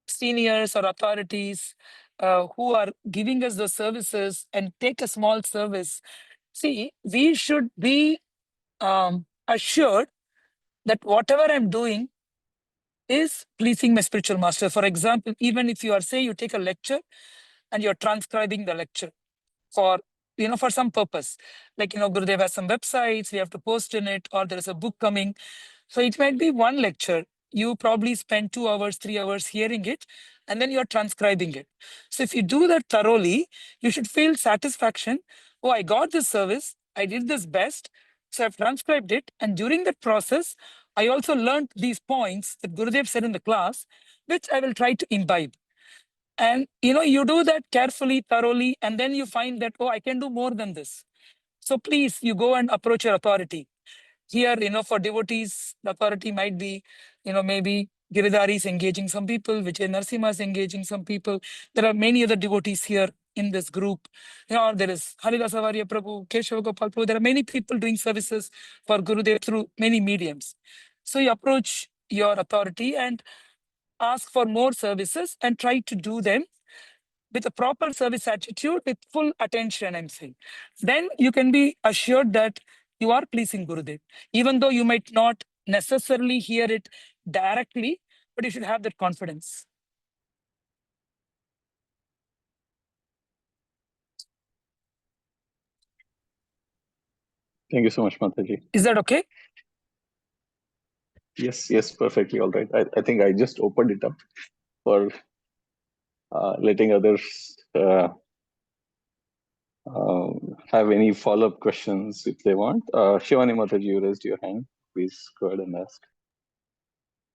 seniors or authorities who are giving us the services and take a small service. See, we should be assured that whatever I'm doing is pleasing my spiritual master. For example, even if you take a lecture and you're transcribing the lecture for, for some purpose, like, Gurudev has some websites, we have to post in it, or there is a book coming. So it might be one lecture. You probably spend 2 hours, 3 hours hearing it, and then you're transcribing it. So if you do that thoroughly, you should feel satisfaction. Oh, I got this service. I did this best. So I've transcribed it. And during that process, I also learned these points that Gurudev said in the class, which I will try to imbibe. And, you do that carefully, thoroughly, and then you find that, oh, I can do more than this. So please, you go and approach your authority. Here, for devotees, the authority might be, maybe Giridhari is engaging some people, Vijay Narasimha is engaging some people. There are many other devotees here in this group. There is Haridasa Varya Prabhu, Keshava Gopal Prabhu. There are many people doing services for Gurudev through many mediums. So you approach your authority and ask for more services and try to do them with a proper service attitude, with full attention, I'm saying. Then you can be assured that you are pleasing Gurudev, even though you might not necessarily hear it directly, but you should have that confidence. Thank you so much, Mataji. Is that okay? Yes, perfectly all right. I think I just opened it up for letting others have any follow-up questions if they want. Shivani Mataji, you raised your hand. Please go ahead and ask.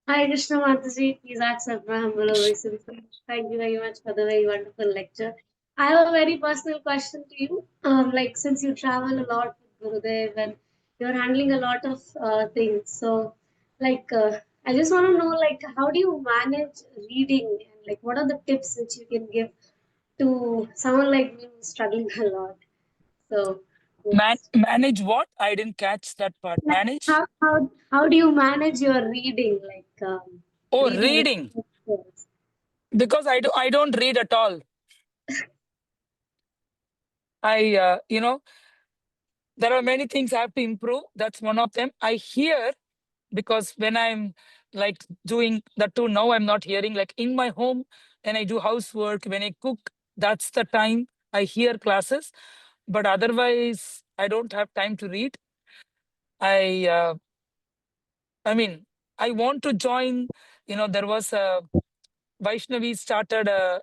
Hi, Krishna Mataji. Please accept my humble obeisance. Thank you very much for the very wonderful lecture. I have a very personal question to you. Like, since you travel a lot with Gurudev and you're handling a lot of things, so I just want to know, like, how do you manage reading, and like, what are the tips which you can give to someone like me who's struggling a lot? So, yes. Manage what? I didn't catch that part. Like, Manage? how do you manage your reading, like Oh, reading the reading. scriptures? Because I don't read at all. There are many things I have to improve. That's one of them. I hear, because when I'm like doing that too, now I'm not hearing, like in my home, when I do housework, when I cook, that's the time I hear classes. But otherwise, I don't have time to read. I I want to join, there was a Vaishnavi started a,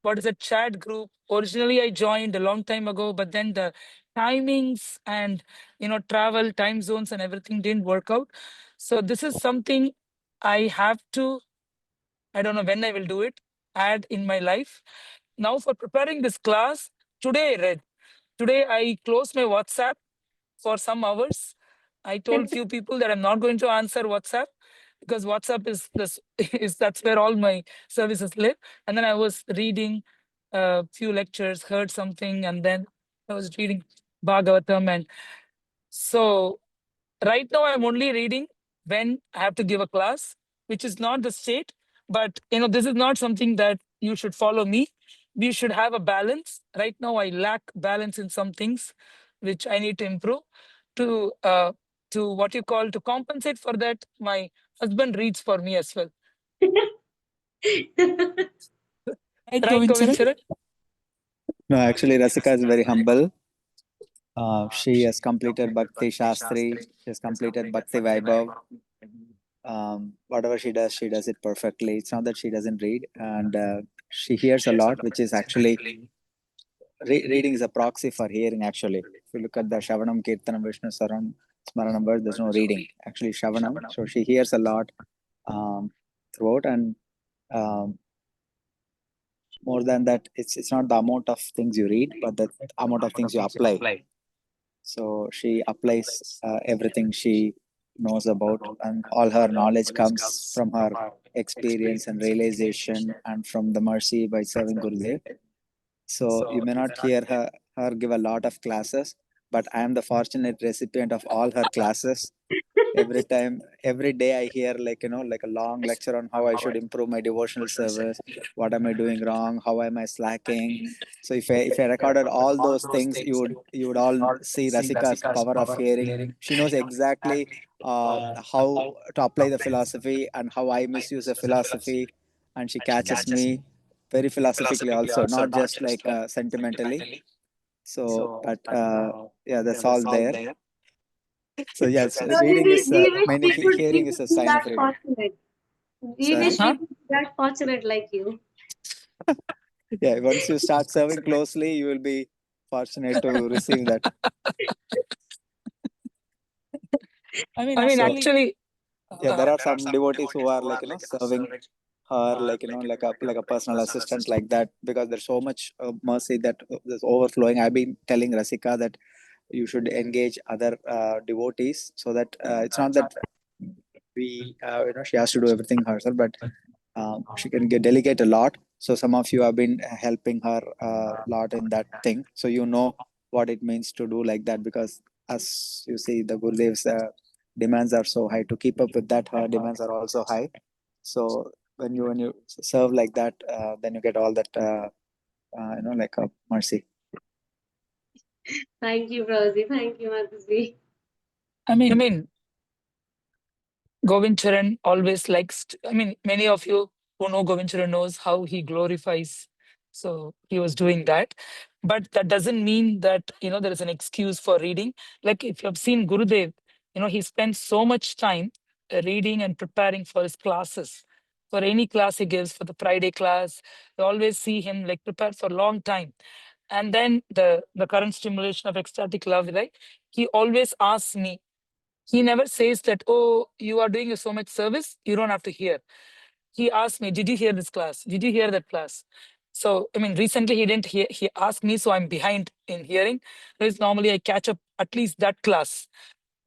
what is a chat group. Originally, I joined a long time ago, but then the timings and, travel, time zones and everything didn't work out. So this is something I have to, I don't know when I will do it, add in my life. Now for preparing this class, today I read. Today I closed my WhatsApp for some hours. I told few people that I'm not going to answer WhatsApp because WhatsApp is this is that's where all my services live. And then I was reading a few lectures, heard something, and then I was reading Bhagavatam. And so right now I'm only reading when I have to give a class, which is not the state. But this is not something that you should follow me. We should have a balance. Right now I lack balance in some things which I need to improve. To what you call, to compensate for that, my husband reads for me as well. Right, Govinda? No, actually, Rasika is very humble. She has completed Bhakti Shastri. She has completed Bhakti Vaibhav. Whatever she does it perfectly. It's not that she doesn't read, and she hears a lot, which is actually reading is a proxy for hearing. Actually, if you look at the Shavanam, Kirtanam, Vishnu Saram, Smaranam verse, there's no reading. Actually, Shavanam. So she hears a lot throughout, and more than that, it's not the amount of things you read, but the amount of things you apply. So she applies everything she knows about, and all her knowledge comes from her experience and realization and from the mercy by serving Gurudev. So you may not hear her give a lot of classes, but I am the fortunate recipient of all her classes. Every day I hear like a long lecture on how I should improve my devotional service, what am I doing wrong, how am I slacking. So if I recorded all those things, you would all see Rasika's power of hearing. She knows exactly how to apply the philosophy and how I misuse the philosophy, and she catches me very philosophically also, not just like sentimentally. So but yeah, that's all there. So yes, reading is hearing is a sign of reading. We wish we could be that fortunate like you. Yeah, once you start serving closely, you will be fortunate to receive that. I mean, actually, Yeah, there are some devotees who are like serving her like like a personal assistant like that, because there's so much mercy that is overflowing. I've been telling Rasika that you should engage other devotees, so that it's not that we she has to do everything herself, but she can delegate a lot. So some of you have been helping her a lot in that thing, so you know what it means to do like that, because as you see, the Gurudev's demands are so high. To keep up with that, her demands are also high. So when you serve like that, then you get all that like a mercy. Thank you, Prabhuji. Thank you, Mataji. I mean, Govind Charan always likes many of you who know Govind Charan knows how he glorifies. So he was doing that. But that doesn't mean that, there is an excuse for reading. Like if you have seen Gurudev, he spends so much time reading and preparing for his classes. For any class he gives, for the Friday class, you always see him like prepare for a long time. And then the current stimulation of ecstatic love, right? He always asks me, he never says that, oh, you are doing so much service, you don't have to hear. He asked me, did you hear this class? Did you hear that class? So, recently he didn't hear, he asked me, so I'm behind in hearing. Whereas normally I catch up at least that class.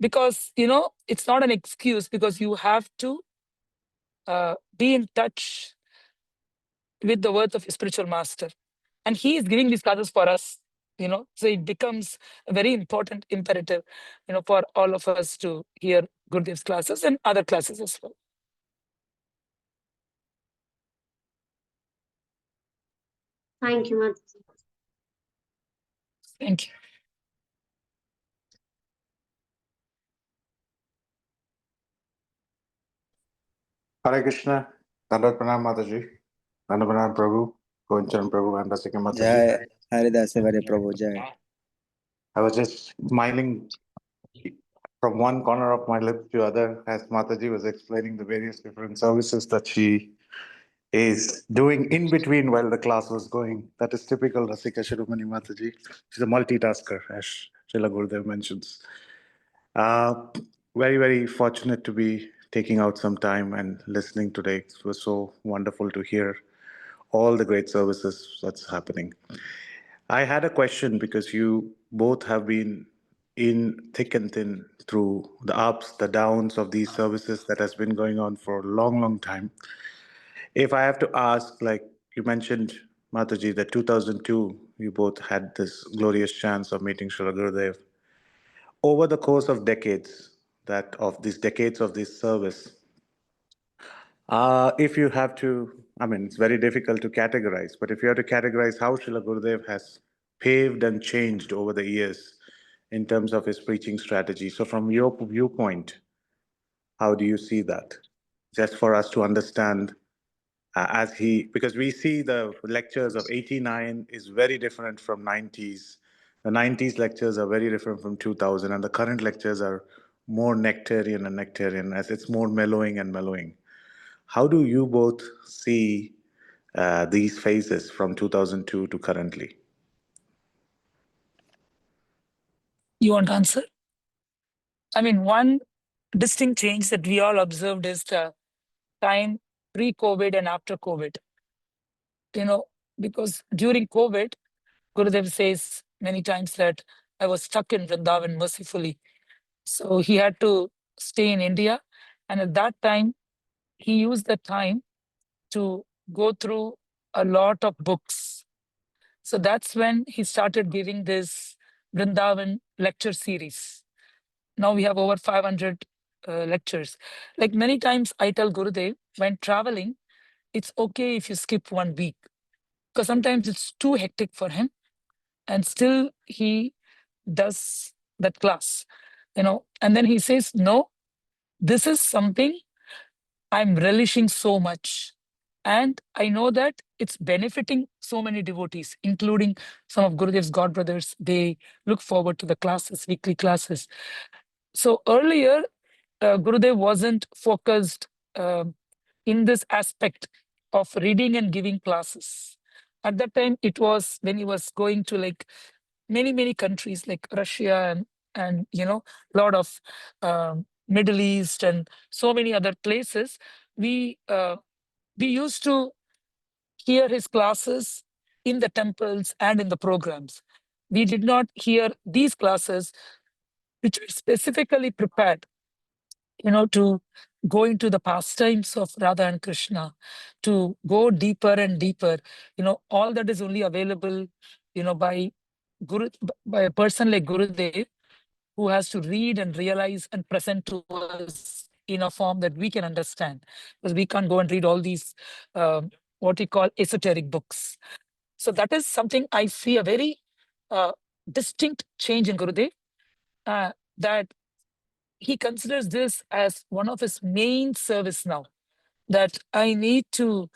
Because, it's not an excuse, because you have to be in touch with the words of your spiritual master. And he is giving these classes for us, so it becomes a very important imperative, for all of us to hear Gurudev's classes and other classes as well. Thank you, Mataji. Thank you. Hare Krishna, Dandavat Pranam Mataji, Dandavat Pranam Prabhu, Govinda Prabhu, and Rasika Mataji. Jai Haridasa Vari Prabhu Jai. I was just smiling from one corner of my lips to other as Mataji was explaining the various different services that she is doing in between while the class was going. That is typical Rasika Siromani Mataji. She's a multitasker, as Srila Gurudev mentions. Very, very fortunate to be taking out some time and listening today. It was so wonderful to hear all the great services that's happening. I had a question because you both have been in thick and thin through the ups, the downs of these services that has been going on for a long, long time. If I have to ask, like you mentioned, Mataji, that 2002, you both had this glorious chance of meeting Srila Gurudev. Over the course of decades, decades of this service, if you have to, I mean, it's very difficult to categorize, but if you have to categorize how Srila Gurudev has paved and changed over the years in terms of his preaching strategy. So from your viewpoint, how do you see that? Just for us to understand because we see the lectures of 89 is very different from 90s. The 90s lectures are very different from 2000, and the current lectures are more nectarian, as it's more mellowing and mellowing. How do you both see these phases from 2002 to currently? You want to answer? I mean, one distinct change that we all observed is the time pre-COVID and after COVID. Because during COVID, Gurudev says many times that I was stuck in Vrindavan mercifully. So he had to stay in India. And at that time, he used the time to go through a lot of books. So that's when he started giving this Vrindavan lecture series. Now we have over 500 lectures. Like many times I tell Gurudev, when traveling, it's okay if you skip 1 week, because sometimes it's too hectic for him. And still he does that class, and then he says, no, this is something I'm relishing so much. And I know that it's benefiting so many devotees, including some of Gurudev's godbrothers. They look forward to the classes, weekly classes. So earlier, Gurudev wasn't focused in this aspect of reading and giving classes. At that time, it was when he was going to like many countries like Russia and lot of Middle East and so many other places. We used to hear his classes in the temples and in the programs. We did not hear these classes, which were specifically prepared, to go into the pastimes of Radha and Krishna, to go deeper and deeper. All that is only available, by a person like Gurudev, who has to read and realize and present to us in a form that we can understand, because we can't go and read all these what we call esoteric books. So that is something I see a very distinct change in Gurudev, that he considers this as one of his main service now, that I need to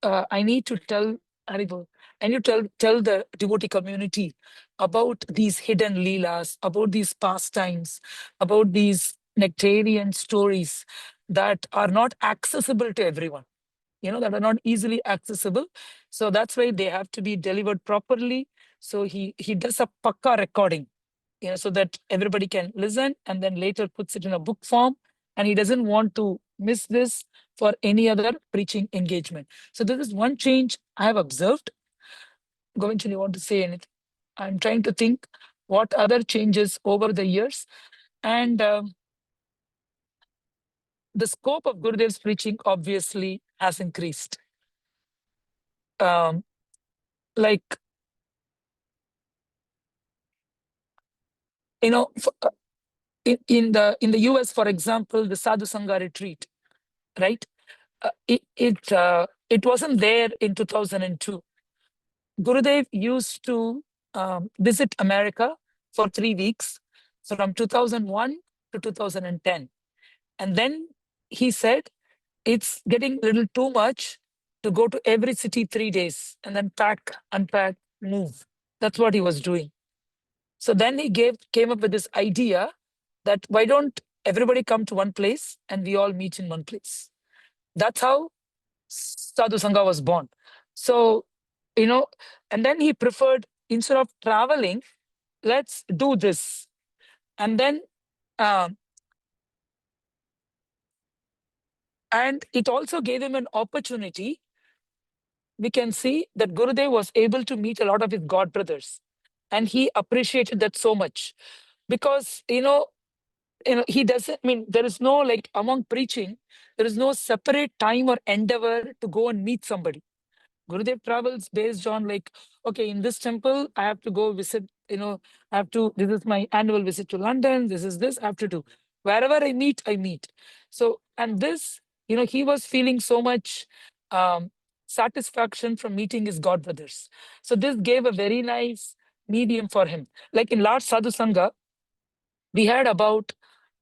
tell Haribo, and you tell the devotee community about these hidden leelas, about these pastimes, about these nectarian stories that are not accessible to everyone, that are not easily accessible. So that's why they have to be delivered properly. So he does a pakka recording, so that everybody can listen, and then later puts it in a book form. And he doesn't want to miss this for any other preaching engagement. So this is one change I have observed. Govinda, you want to say anything? I'm trying to think what other changes over the years. And the scope of Gurudev's preaching obviously has increased. Like, in the US, for example, the Sadhu Sangha retreat, right? It wasn't there in 2002. Gurudev used to visit America for 3 weeks from 2001 to 2010. And then he said, it's getting a little too much to go to every city 3 days and then pack, unpack, move. That's what he was doing. So then he came up with this idea that why don't everybody come to one place and we all meet in one place. That's how Sadhu Sangha was born. So, and then he preferred, instead of traveling, let's do this. And then, and it also gave him an opportunity. We can see that Gurudev was able to meet a lot of his God brothers, and he appreciated that so much, because he doesn't there is no, like, among preaching, there is no separate time or endeavor to go and meet somebody. Gurudev travels based on, like, okay, in this temple I have to go visit, I have to, this is my annual visit to London, this is this I have to do. Wherever I meet. So, and this, he was feeling so much satisfaction from meeting his God brothers. So this gave a very nice medium for him. Like in Lord Sadhu Sangha, we had about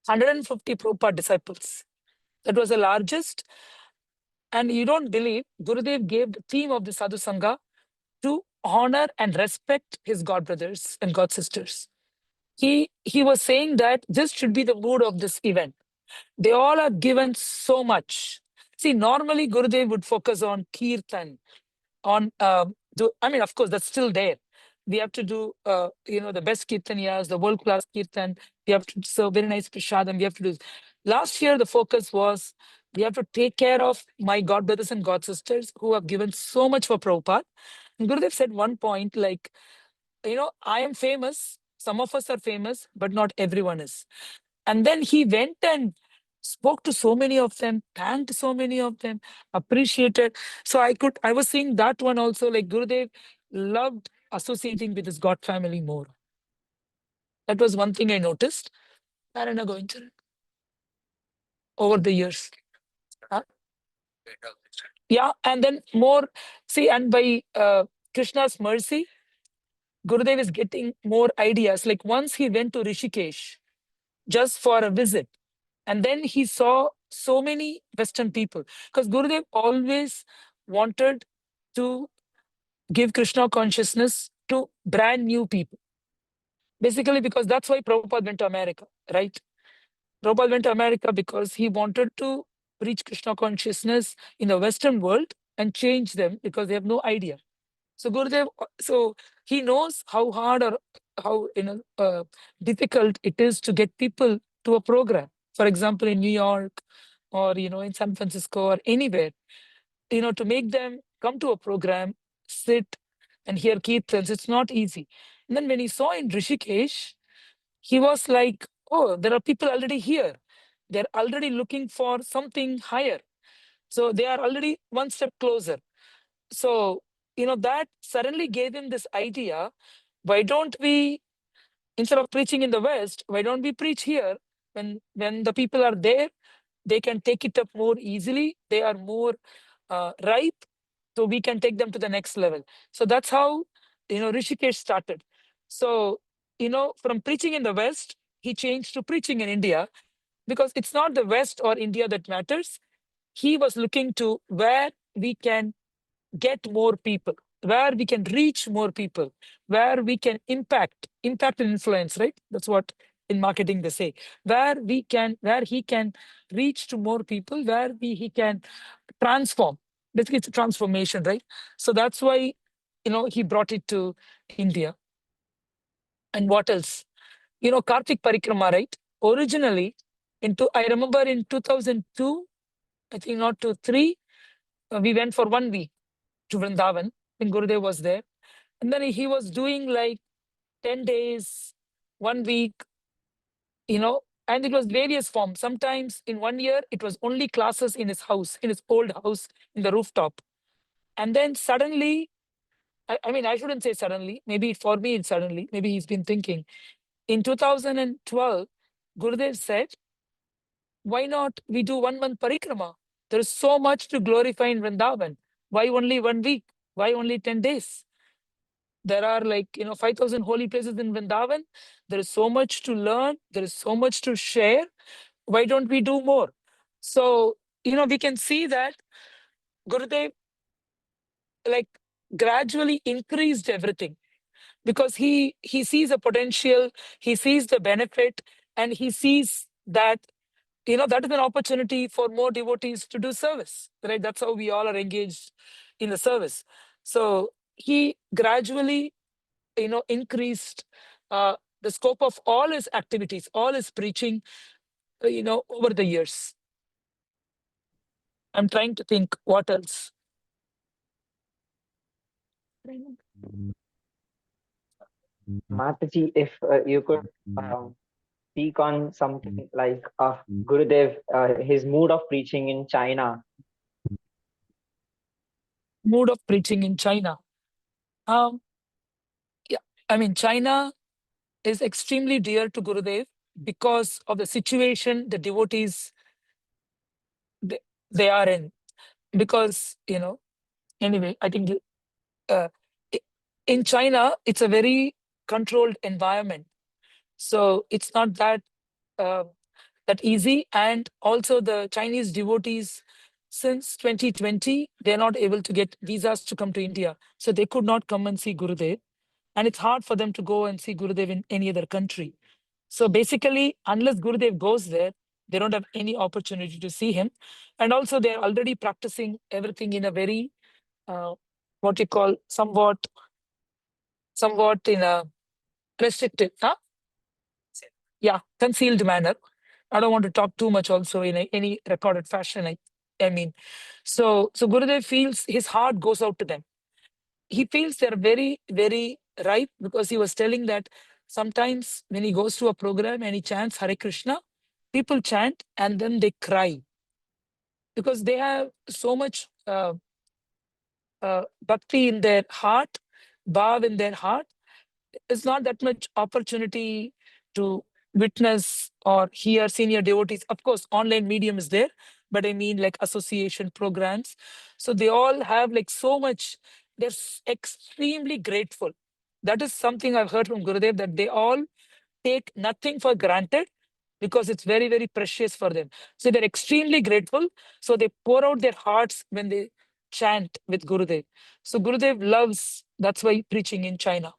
150 Prabhupada disciples. That was the largest. And you don't believe, Gurudev gave the theme of the Sadhu Sangha to honor and respect his God brothers and God sisters. He was saying that this should be the mood of this event. They all are given so much. See, normally Gurudev would focus on Kirtan, on, of course, that's still there. We have to do, the best Kirtaniyas, the world-class Kirtan. We have to serve very nice Prashadam. We have to do. Last year, the focus was, we have to take care of my God brothers and God sisters who have given so much for Prabhupada. And Gurudev said one point, like, I am famous. Some of us are famous, but not everyone is. And then he went and spoke to so many of them, thanked so many of them, appreciated. So I was seeing that one also, like Gurudev loved associating with his God family more. That was one thing I noticed. Narayana Govinda, over the years. Huh? Yeah, and then more, see, and by Krishna's mercy, Gurudev is getting more ideas. Like once he went to Rishikesh just for a visit, and then he saw so many Western people, because Gurudev always wanted to give Krishna consciousness to brand new people. Basically, because that's why Prabhupada went to America, right? Prabhupada went to America because he wanted to preach Krishna consciousness in the Western world and change them, because they have no idea. So Gurudev, so he knows how hard or how difficult it is to get people to a program. For example, in New York or in San Francisco or anywhere, to make them come to a program, sit and hear kirtans, it's not easy. And then when he saw in Rishikesh, he was like, oh, there are people already here. They're already looking for something higher. So they are already one step closer. So, that suddenly gave him this idea, why don't we, instead of preaching in the West, why don't we preach here? When the people are there, they can take it up more easily. They are more ripe, so we can take them to the next level. So that's how, Rishikesh started. So, from preaching in the West, he changed to preaching in India, because it's not the West or India that matters. He was looking to where we can get more people, where we can reach more people, where we can impact and influence, right? That's what in marketing they say, where he can reach to more people, where he can transform. Basically, it's a transformation, right? So that's why, he brought it to India. And what else? Kartik Parikrama, right? Originally, I remember in 2002, I think not 2003, we went for 1 week to Vrindavan when Gurudev was there. And then he was doing like 10 days, 1 week, and it was various forms. Sometimes in 1 year, it was only classes in his house, in his old house, in the rooftop. And then suddenly, I shouldn't say suddenly, maybe for me it's suddenly, maybe he's been thinking. In 2012, Gurudev said, why not we do 1 month parikrama? There is so much to glorify in Vrindavan. Why only 1 week? Why only 10 days? There are 5,000 holy places in Vrindavan. There is so much to learn. There is so much to share. Why don't we do more? So, we can see that Gurudev gradually increased everything, because he sees a potential, he sees the benefit, and he sees that, that is an opportunity for more devotees to do service, right? That's how we all are engaged in the service. So he gradually, increased the scope of all his activities, all his preaching, over the years. I'm trying to think what else. Mataji, if you could speak on something like Gurudev, his mood of preaching in China. Mood of preaching in China. Yeah, I mean, China is extremely dear to Gurudev because of the situation the devotees they are in. Because, anyway, I think uh, in China, it's a very controlled environment. So it's not that that easy. And also the Chinese devotees, since 2020, they're not able to get visas to come to India. So they could not come and see Gurudev. And it's hard for them to go and see Gurudev in any other country. So basically, unless Gurudev goes there, they don't have any opportunity to see him. And also they're already practicing everything in a very, what you call, somewhat in a restricted, concealed manner. I don't want to talk too much also in any recorded fashion. I mean, so Gurudev feels his heart goes out to them. He feels they're very, very ripe, because he was telling that sometimes when he goes to a program and he chants Hare Krishna, people chant and then they cry because they have so much bhakti in their heart, bhav in their heart. It's not that much opportunity to witness or hear senior devotees. Of course, online medium is there, but I mean like association programs. So they all have like so much, they're extremely grateful. That is something I've heard from Gurudev, that they all take nothing for granted because it's very, very precious for them. So they're extremely grateful. So they pour out their hearts when they chant with Gurudev. So Gurudev loves, that's why preaching in China.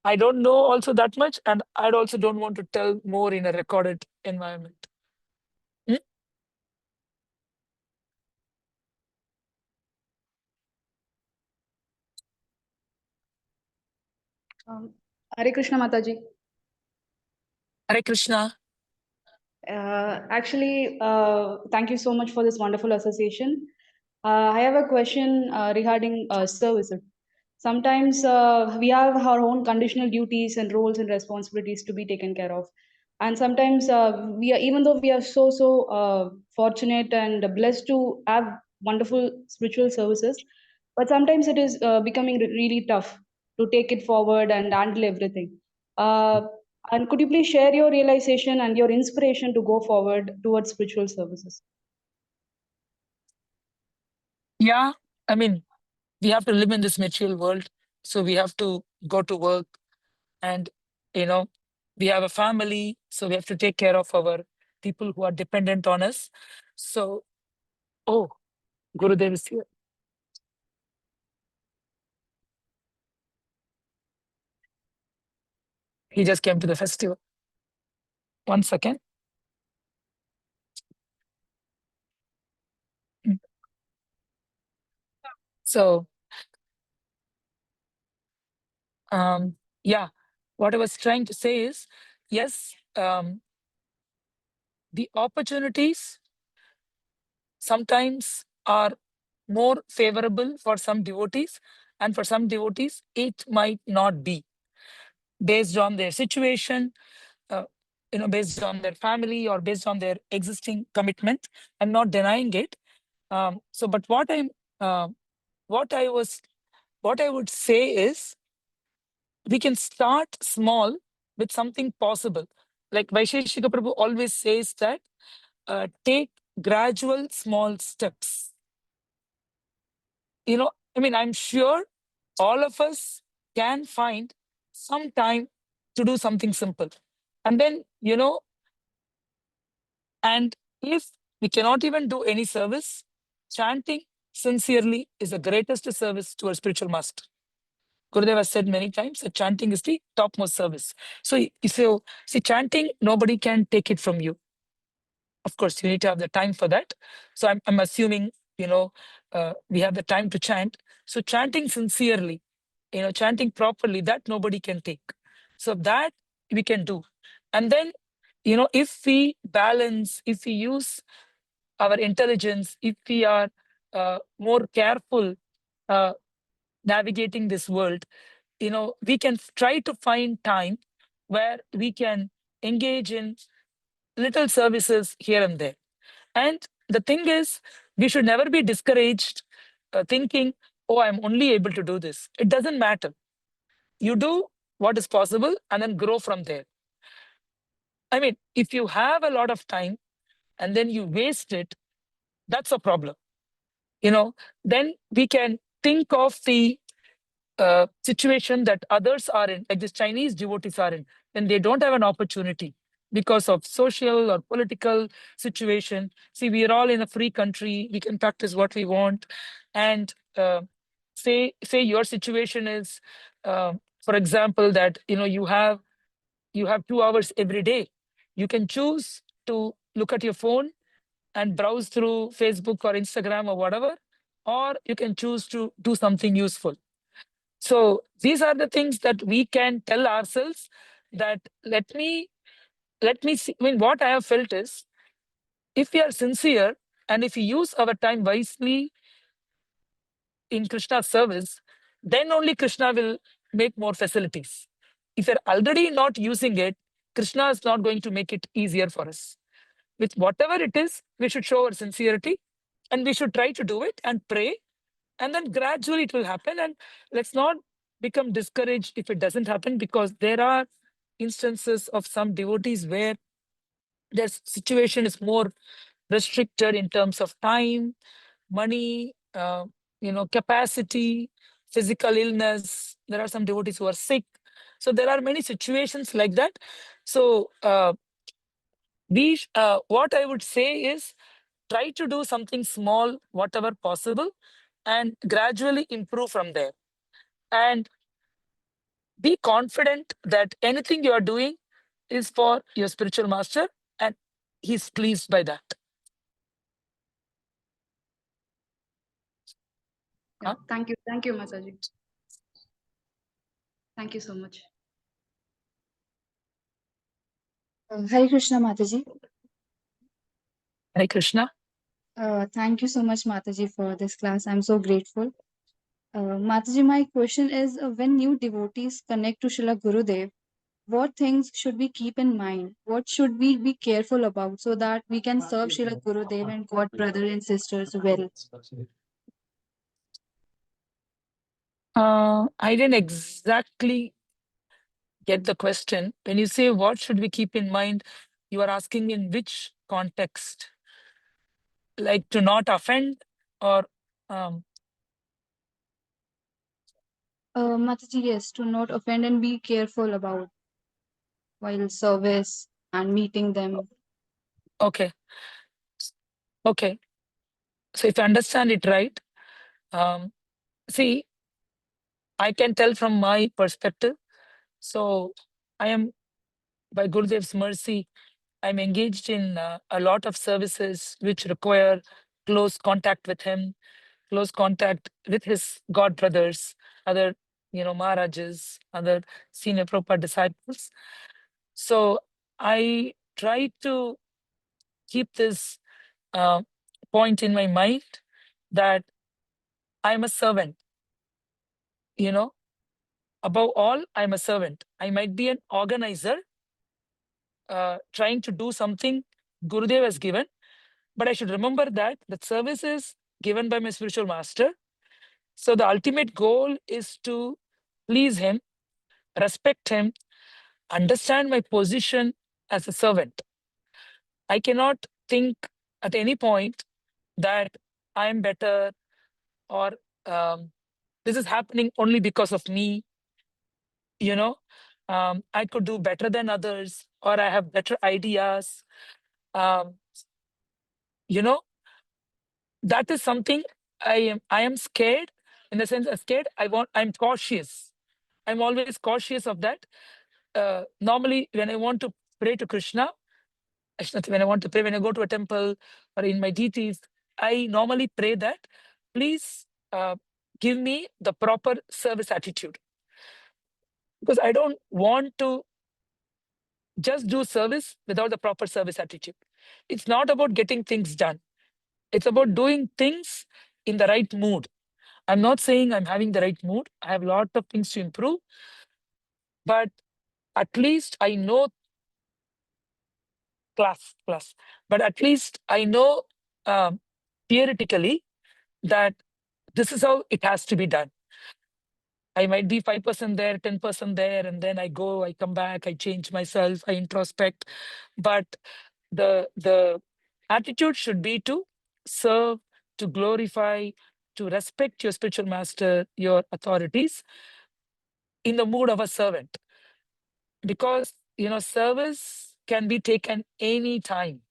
I don't know also that much, and I also don't want to tell more in a recorded environment. Hare Krishna Mataji. Hare Krishna. Thank you so much for this wonderful association. I have a question regarding services. Sometimes we have our own conditional duties and roles and responsibilities to be taken care of. And sometimes even though we are so fortunate and blessed to have wonderful spiritual services, but sometimes it is becoming really tough to take it forward and handle everything. And could you please share your realization and your inspiration to go forward towards spiritual services? Yeah, I mean, we have to live in this material world. So we have to go to work, and, we have a family. So we have to take care of our people who are dependent on us. So, oh, Gurudev is here. He just came to the festival. 1 second. So, yeah, what I was trying to say is, yes, the opportunities sometimes are more favorable for some devotees, and for some devotees, it might not be, based on their situation, based on their family or based on their existing commitment. I'm not denying it. But what I would say is, we can start small with something possible. Like Vaisheshika Prabhu always says that, take gradual small steps. I'm sure all of us can find some time to do something simple. And then, and if we cannot even do any service, chanting sincerely is the greatest service to our spiritual master. Gurudev has said many times that chanting is the topmost service. So if you see chanting, nobody can take it from you. Of course, you need to have the time for that. So I'm assuming, we have the time to chant. So chanting sincerely, chanting properly, that nobody can take. So that we can do. And then, if we balance, if we use our intelligence, if we are more careful navigating this world, we can try to find time where we can engage in little services here and there. And the thing is, we should never be discouraged thinking, oh, I'm only able to do this. It doesn't matter. You do what is possible and then grow from there. I mean, if you have a lot of time and then you waste it, that's a problem. Then we can think of the situation that others are in, like the Chinese devotees are in, when they don't have an opportunity because of social or political situation. See, we are all in a free country. We can practice what we want. And say your situation is, for example, that you have 2 hours every day. You can choose to look at your phone and browse through Facebook or Instagram or whatever, or you can choose to do something useful. So these are the things that we can tell ourselves that let me see. I mean, what I have felt is, if we are sincere and if we use our time wisely in Krishna's service, then only Krishna will make more facilities. If you're already not using it, Krishna is not going to make it easier for us. With whatever it is, we should show our sincerity and we should try to do it and pray, and then gradually it will happen. And let's not become discouraged if it doesn't happen, because there are instances of some devotees where their situation is more restricted in terms of time, money, capacity, physical illness. There are some devotees who are sick. So there are many situations like that. So what I would say is, try to do something small, whatever possible, and gradually improve from there. And be confident that anything you are doing is for your spiritual master and he's pleased by that. Yeah, thank you, Mataji. Thank you so much. Hare Krishna Mataji. Hare Krishna. Thank you so much, Mataji, for this class. I'm so grateful. Mataji, my question is, when new devotees connect to Srila Gurudev, what things should we keep in mind? What should we be careful about so that we can serve Srila Gurudev and God brothers and sisters well? I didn't exactly get the question. When you say what should we keep in mind, you are asking in which context? Like to not offend, or Mataji, yes, to not offend and be careful about while service and meeting them. okay. So if I understand it right, see, I can tell from my perspective. So I am, by Gurudev's mercy, I'm engaged in a lot of services which require close contact with him, close contact with his god brothers, other, Maharajas, other senior Prabhupada disciples. So I try to keep this point in my mind that I'm a servant. Above all, I'm a servant. I might be an organizer trying to do something Gurudev has given, but I should remember that the service is given by my spiritual master. So the ultimate goal is to please him, respect him, understand my position as a servant. I cannot think at any point that I am better, or this is happening only because of me. I could do better than others, or I have better ideas. Um, that is something I am scared. In the sense, I'm scared. I'm cautious. I'm always cautious of that. Normally, when I want to pray to Krishna, when I want to pray, when I go to a temple or in my deities, I normally pray that, please give me the proper service attitude. Because I don't want to just do service without the proper service attitude. It's not about getting things done. It's about doing things in the right mood. I'm not saying I'm having the right mood. I have a lot of things to improve. But at least I know class. But at least I know theoretically that this is how it has to be done. I might be 5% there, 10% there, and then I come back, I change myself, I introspect. But the attitude should be to serve, to glorify, to respect your spiritual master, your authorities, in the mood of a servant. Because, service can be taken any time.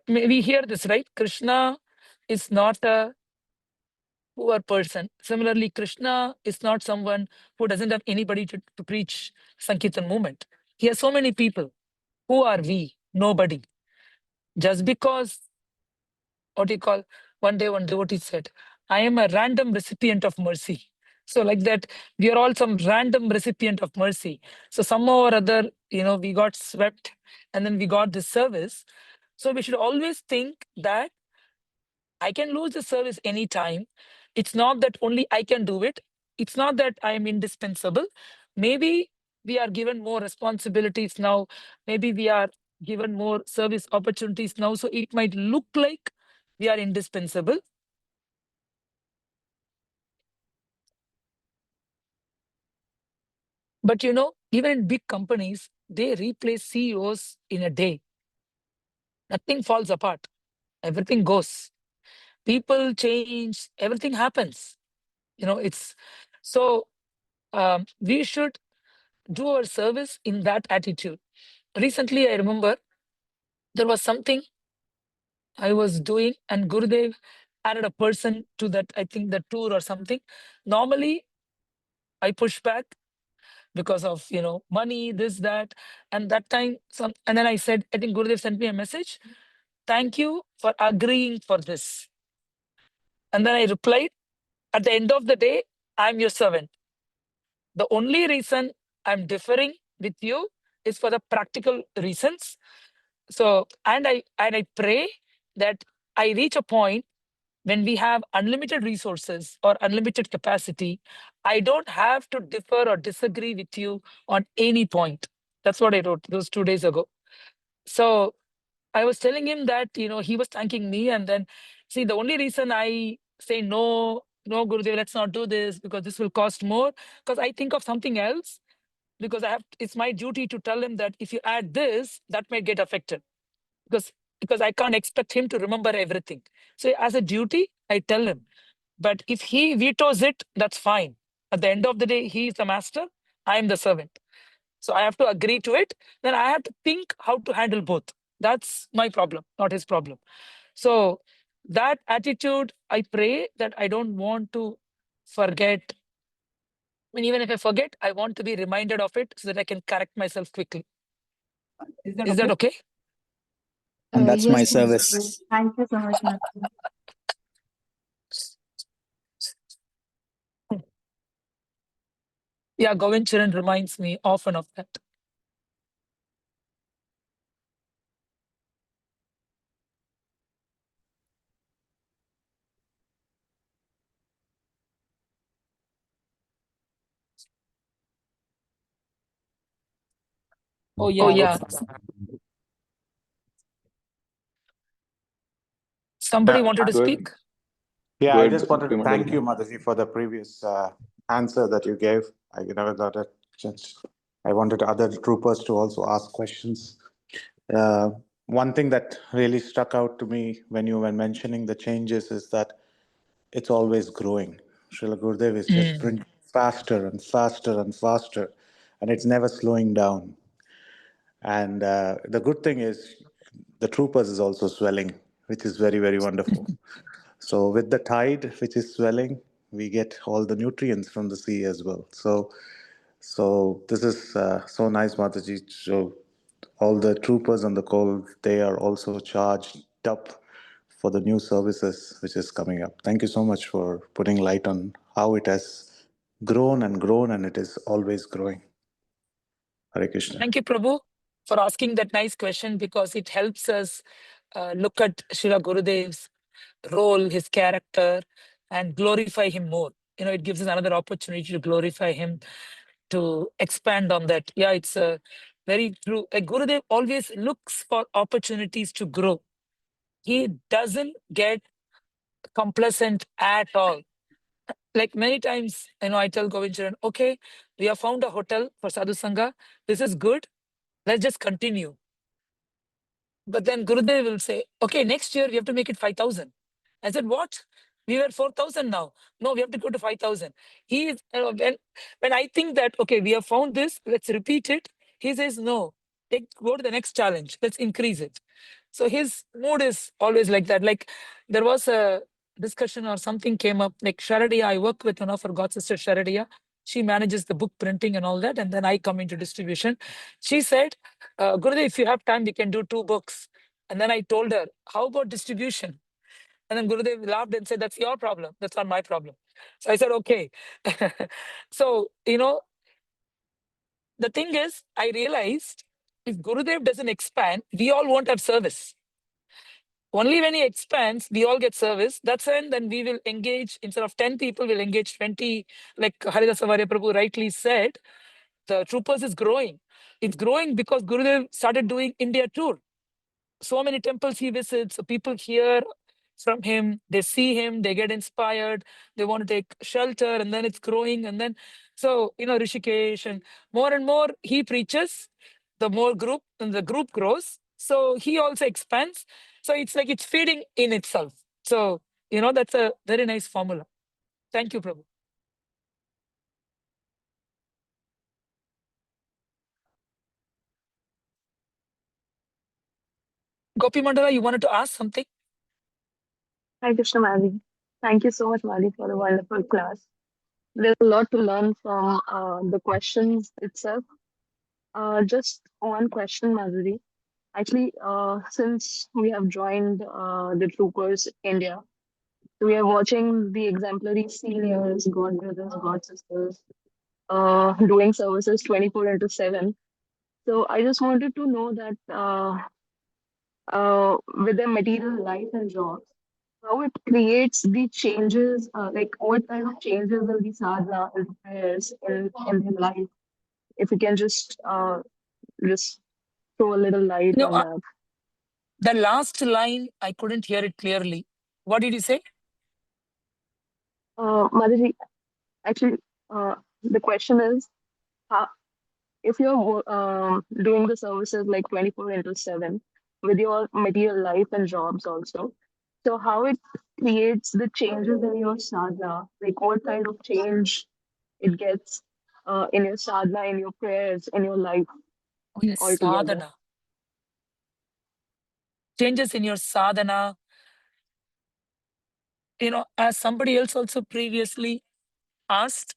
We hear this, right? Krishna is not a poor person. Similarly, Krishna is not someone who doesn't have anybody to preach Sankirtan movement. He has so many people. Who are we? Nobody. Just because, one day one devotee said, I am a random recipient of mercy. So like that, we are all some random recipient of mercy. So somehow or other, we got swept and then we got this service. So we should always think that I can lose the service anytime. It's not that only I can do it. It's not that I am indispensable. Maybe we are given more responsibilities now. Maybe we are given more service opportunities now. So it might look like we are indispensable. But even in big companies, they replace CEOs in a day. Nothing falls apart. Everything goes. People change. Everything happens. It's so we should do our service in that attitude. Recently, I remember there was something I was doing and Gurudev added a person to that, I think the tour or something. Normally, I push back because of, money, this, that. And that time, and then I said, I think Gurudev sent me a message. Thank you for agreeing for this. And then I replied, at the end of the day, I'm your servant. The only reason I'm differing with you is for the practical reasons. So, and I pray that I reach a point when we have unlimited resources or unlimited capacity, I don't have to differ or disagree with you on any point. That's what I wrote those 2 days ago. So I was telling him that, he was thanking me. And then, see, the only reason I say, no, Gurudev, let's not do this because this will cost more. Because I think of something else. Because it's my duty to tell him that if you add this, that might get affected. Because I can't expect him to remember everything. So as a duty, I tell him. But if he vetoes it, that's fine. At the end of the day, he is the master, I am the servant. So I have to agree to it. Then I have to think how to handle both. That's my problem, not his problem. So that attitude, I pray that I don't want to forget. I mean, even if I forget, I want to be reminded of it so that I can correct myself quickly. Is that okay? And that's my Yes, Mataji. service. Thank you so much, Mataji. Yeah, Govinda reminds me often of that. Oh, yeah. Somebody wanted to Go ahead. speak? Yeah, Go I ahead, just wanted to Prima thank Dalima. you, Mataji, for the previous answer that you gave. I never got a chance. I wanted other troopers to also ask questions. One thing that really stuck out to me when you were mentioning the changes is that it's always growing. Srila Gurudev is just bringing faster and faster and faster, and it's never slowing down. And the good thing is the troopers is also swelling, which is very, very wonderful. So with the tide, which is swelling, we get all the nutrients from the sea as well. So this is so nice, Mataji. So all the troopers on the call, they are also charged up for the new services which is coming up. Thank you so much for putting light on how it has grown and it is always growing. Hare Krishna. Thank you, Prabhu, for asking that nice question, because it helps us look at Srila Gurudev's role, his character, and glorify him more. It gives us another opportunity to glorify him, to expand on that. Yeah, it's very true. Like Gurudev always looks for opportunities to grow. He doesn't get complacent at all. Like many times, I tell Govinda, okay, we have found a hotel for Sadhu Sangha. This is good. Let's just continue. But then Gurudev will say, okay, next year we have to make it 5,000. I said, what? We were 4,000 now. No, we have to go to 5,000. He is, when I think that, okay, we have found this, let's repeat it. He says, no, go to the next challenge. Let's increase it. So his mood is always like that. Like there was a discussion or something came up, like Sharadiya, I work with one of our god sister, Sharadiya. She manages the book printing and all that. And then I come into distribution. She said, Gurudev, if you have time, we can do 2 books. And then I told her, how about distribution? And then Gurudev laughed and said, that's your problem. That's not my problem. So I said, okay. So, the thing is, I realized if Gurudev doesn't expand, we all won't have service. Only when he expands, we all get service. That's when then we will engage, instead of 10 people, we'll engage 20. Like Haridasa Varya Prabhu rightly said, the troopers is growing. It's growing because Gurudev started doing India tour. So many temples he visits, so people hear from him, they see him, they get inspired, they want to take shelter, and then it's growing. And then, so, Rishikesh, and more he preaches, the more group, and the group grows. So he also expands. So it's like it's feeding in itself. So, that's a very nice formula. Thank you, Prabhu. Gopi Mandala, you wanted to ask something? Hi, Krishna Mali. Thank you so much, Mali, for the wonderful class. There's a lot to learn from the questions itself. Just one question, Madhuri. Actually, since we have joined the Troopers India, we are watching the exemplary seniors, God brothers, God sisters, doing services 24/7. So I just wanted to know that with their material life and jobs, how it creates the changes, like what kind of changes in the sadhana and prayers in their life. If you can just throw a little light on that. The last line, I couldn't hear it clearly. What did you say? Mataji, actually, the question is, if you're doing the services like 24/7 with your material life and jobs also, so how it creates the changes in your sadhana, like what kind of change it gets in your sadhana, in your prayers, in your life altogether. Sadhana. Changes in your sadhana. As somebody else also previously asked,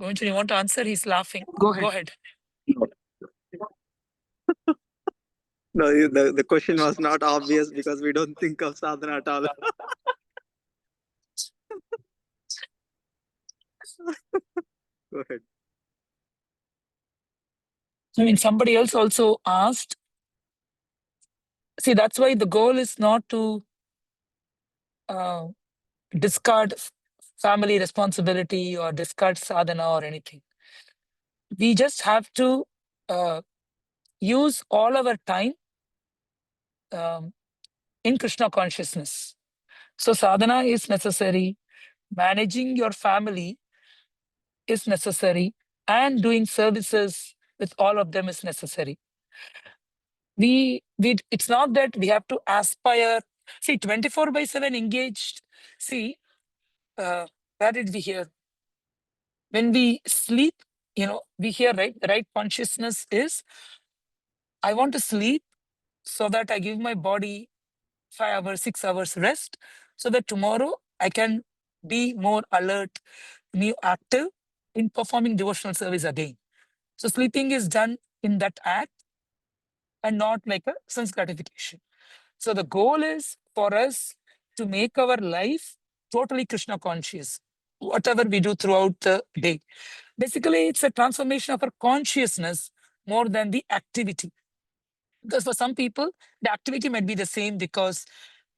Govinda, you want to answer? He's laughing. Go ahead. No, the question was not obvious because we don't think of sadhana at all. Go ahead. Somebody else also asked. See, that's why the goal is not to discard family responsibility or discard sadhana or anything. We just have to use all our time in Krishna consciousness. So sadhana is necessary, managing your family is necessary, and doing services with all of them is necessary. It's not that we have to aspire. See, 24/7 engaged. See, where did we hear? When we sleep, we hear, right? The right consciousness is, I want to sleep so that I give my body 5 hours, 6 hours rest, so that tomorrow I can be more alert, more active in performing devotional service again. So sleeping is done in that act and not like a sense gratification. So the goal is for us to make our life totally Krishna conscious, whatever we do throughout the day. Basically, it's a transformation of our consciousness more than the activity. Because for some people, the activity might be the same because,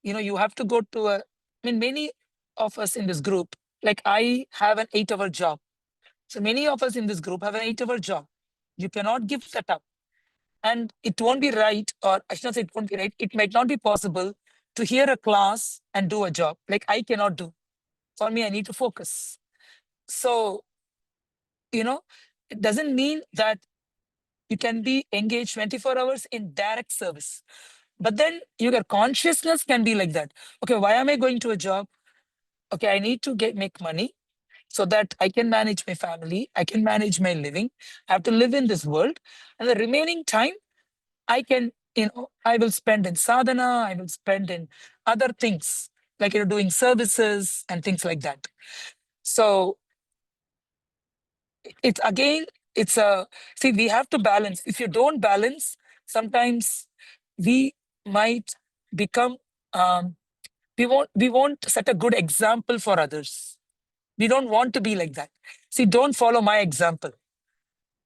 you have to go to many of us in this group, like I have an 8-hour job. So many of us in this group have an 8-hour job. You cannot give that up. And it won't be right, or I should not say it won't be right, it might not be possible to hear a class and do a job like I cannot do. For me, I need to focus. So, it doesn't mean that you can be engaged 24 hours in direct service. But then your consciousness can be like that. Okay, why am I going to a job? Okay, I need to make money so that I can manage my family, I can manage my living. I have to live in this world. And the remaining time, I can, I will spend in sadhana, I will spend in other things, like doing services and things like that. So it's again, we have to balance. If you don't balance, sometimes we might become, we won't set a good example for others. We don't want to be like that. See, don't follow my example.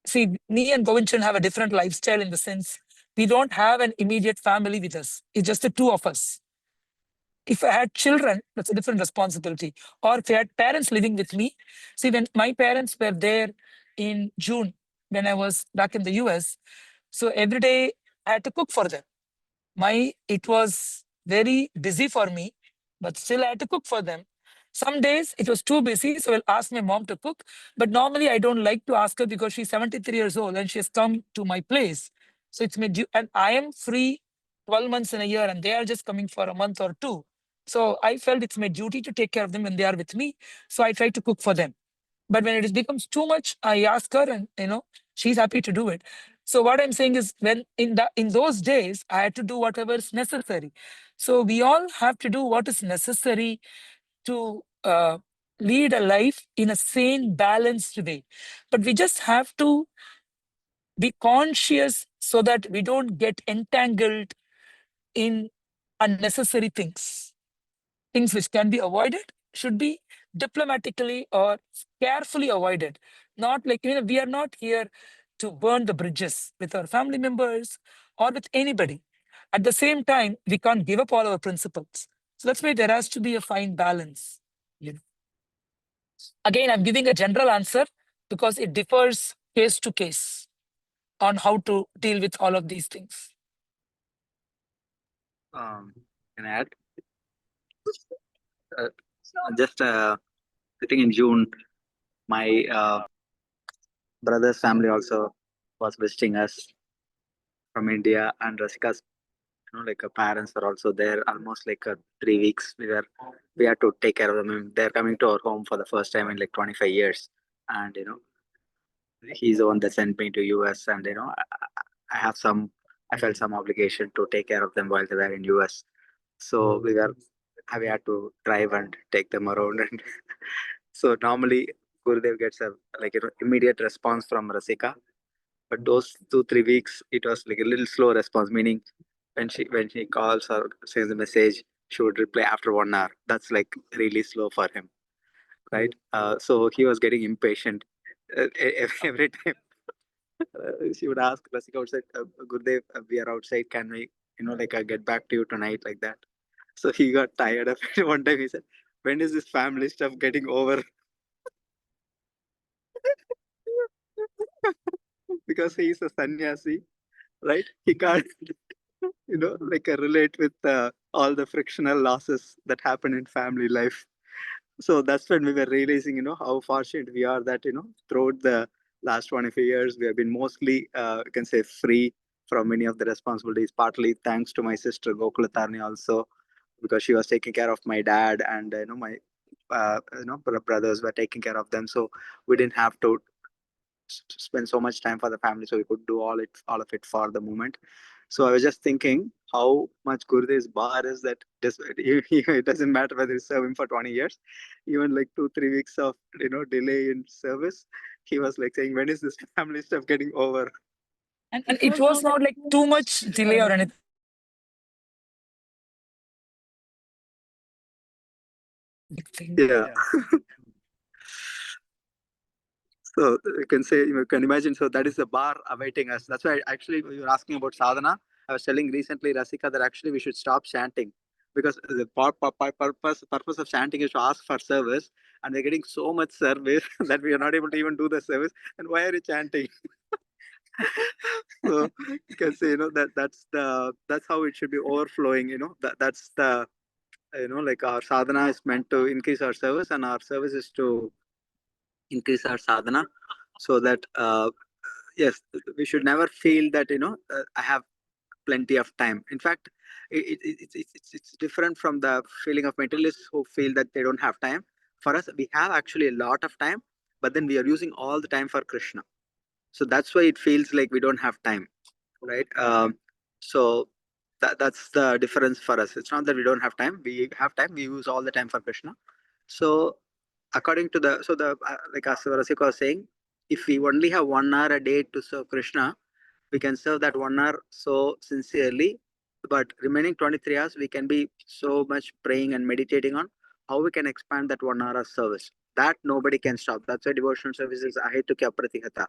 See, me and Govinda have a different lifestyle in the sense we don't have an immediate family with us. It's just the two of us. If I had children, that's a different responsibility. Or if I had parents living with me, see, when my parents were there in June, when I was back in the US, so every day I had to cook for them. It was very busy for me, but still I had to cook for them. Some days it was too busy, so I'll ask my mom to cook. But normally I don't like to ask her because she's 73 years old and she has come to my place. So it's my due, and I am free 12 months in a year and they are just coming for a month or two. So I felt it's my duty to take care of them when they are with me. So I try to cook for them. But when it becomes too much, I ask her and, she's happy to do it. So what I'm saying is when in those days, I had to do whatever is necessary. So we all have to do what is necessary to lead a life in a sane, balanced way. But we just have to be conscious so that we don't get entangled in unnecessary things. Things which can be avoided should be diplomatically or carefully avoided. Not like, we are not here to burn the bridges with our family members or with anybody. At the same time, we can't give up all our principles. So that's why there has to be a fine balance. Again, I'm giving a general answer because it differs case to case on how to deal with all of these things. Can I add? Just I think in June, my brother's family also was visiting us from India, and Rasika's, like her parents were also there. Almost like 3 weeks, we had to take care of them. I mean, they're coming to our home for the first time in like 25 years, and he's the one that sent me to US, and I felt some obligation to take care of them while they were in US. So we had to drive and take them around, and so normally Gurudev gets a immediate response from Rasika, but those 2-3 weeks it was like a little slow response, meaning when she calls or sends a message, she would reply after 1 hour. That's like really slow for him, right? So he was getting impatient every time. She would ask Rasika outside, Gurudev, we are outside. Can we, get back to you tonight, like that? So he got tired of it. One time he said, when is this family stuff getting over? Because he is a sannyasi, right? He can't, relate with all the frictional losses that happen in family life. So that's when we were realizing, how fortunate we are that, throughout the last 25 years, we have been mostly, you can say, free from many of the responsibilities, partly thanks to my sister Gokulatarni also, because she was taking care of my dad, and, my, brothers were taking care of them. So we didn't have to spend so much time for the family, so we could do all of it for the moment. So I was just thinking how much Gurudev's bar is that it doesn't matter whether you serve him for 20 years, even like 2-3 weeks of delay in service. He was like saying, when is this family stuff getting over? And it was not like too much delay or anything. Yeah. So you can say, you can imagine, so that is the bar awaiting us. That's why actually you were asking about sadhana. I was telling recently, Rasika, that actually we should stop chanting, because the purpose of chanting is to ask for service, and we're getting so much service that we are not able to even do the service. And why are you chanting? So you can say, that's how it should be overflowing. That's the like our sadhana is meant to increase our service, and our service is to increase our sadhana, so that yes, we should never feel that I have plenty of time. In fact, it's different from the feeling of materialists who feel that they don't have time. For us, we have actually a lot of time, but then we are using all the time for Krishna. So that's why it feels like we don't have time, right? So that's the difference for us. It's not that we don't have time. We have time. We use all the time for Krishna. So according to like as Rasika was saying, if we only have 1 hour a day to serve Krishna, we can serve that 1 hour so sincerely, but remaining 23 hours we can be so much praying and meditating on how we can expand that 1 hour of service. That nobody can stop. That's why devotional service is ahetukya pratihata.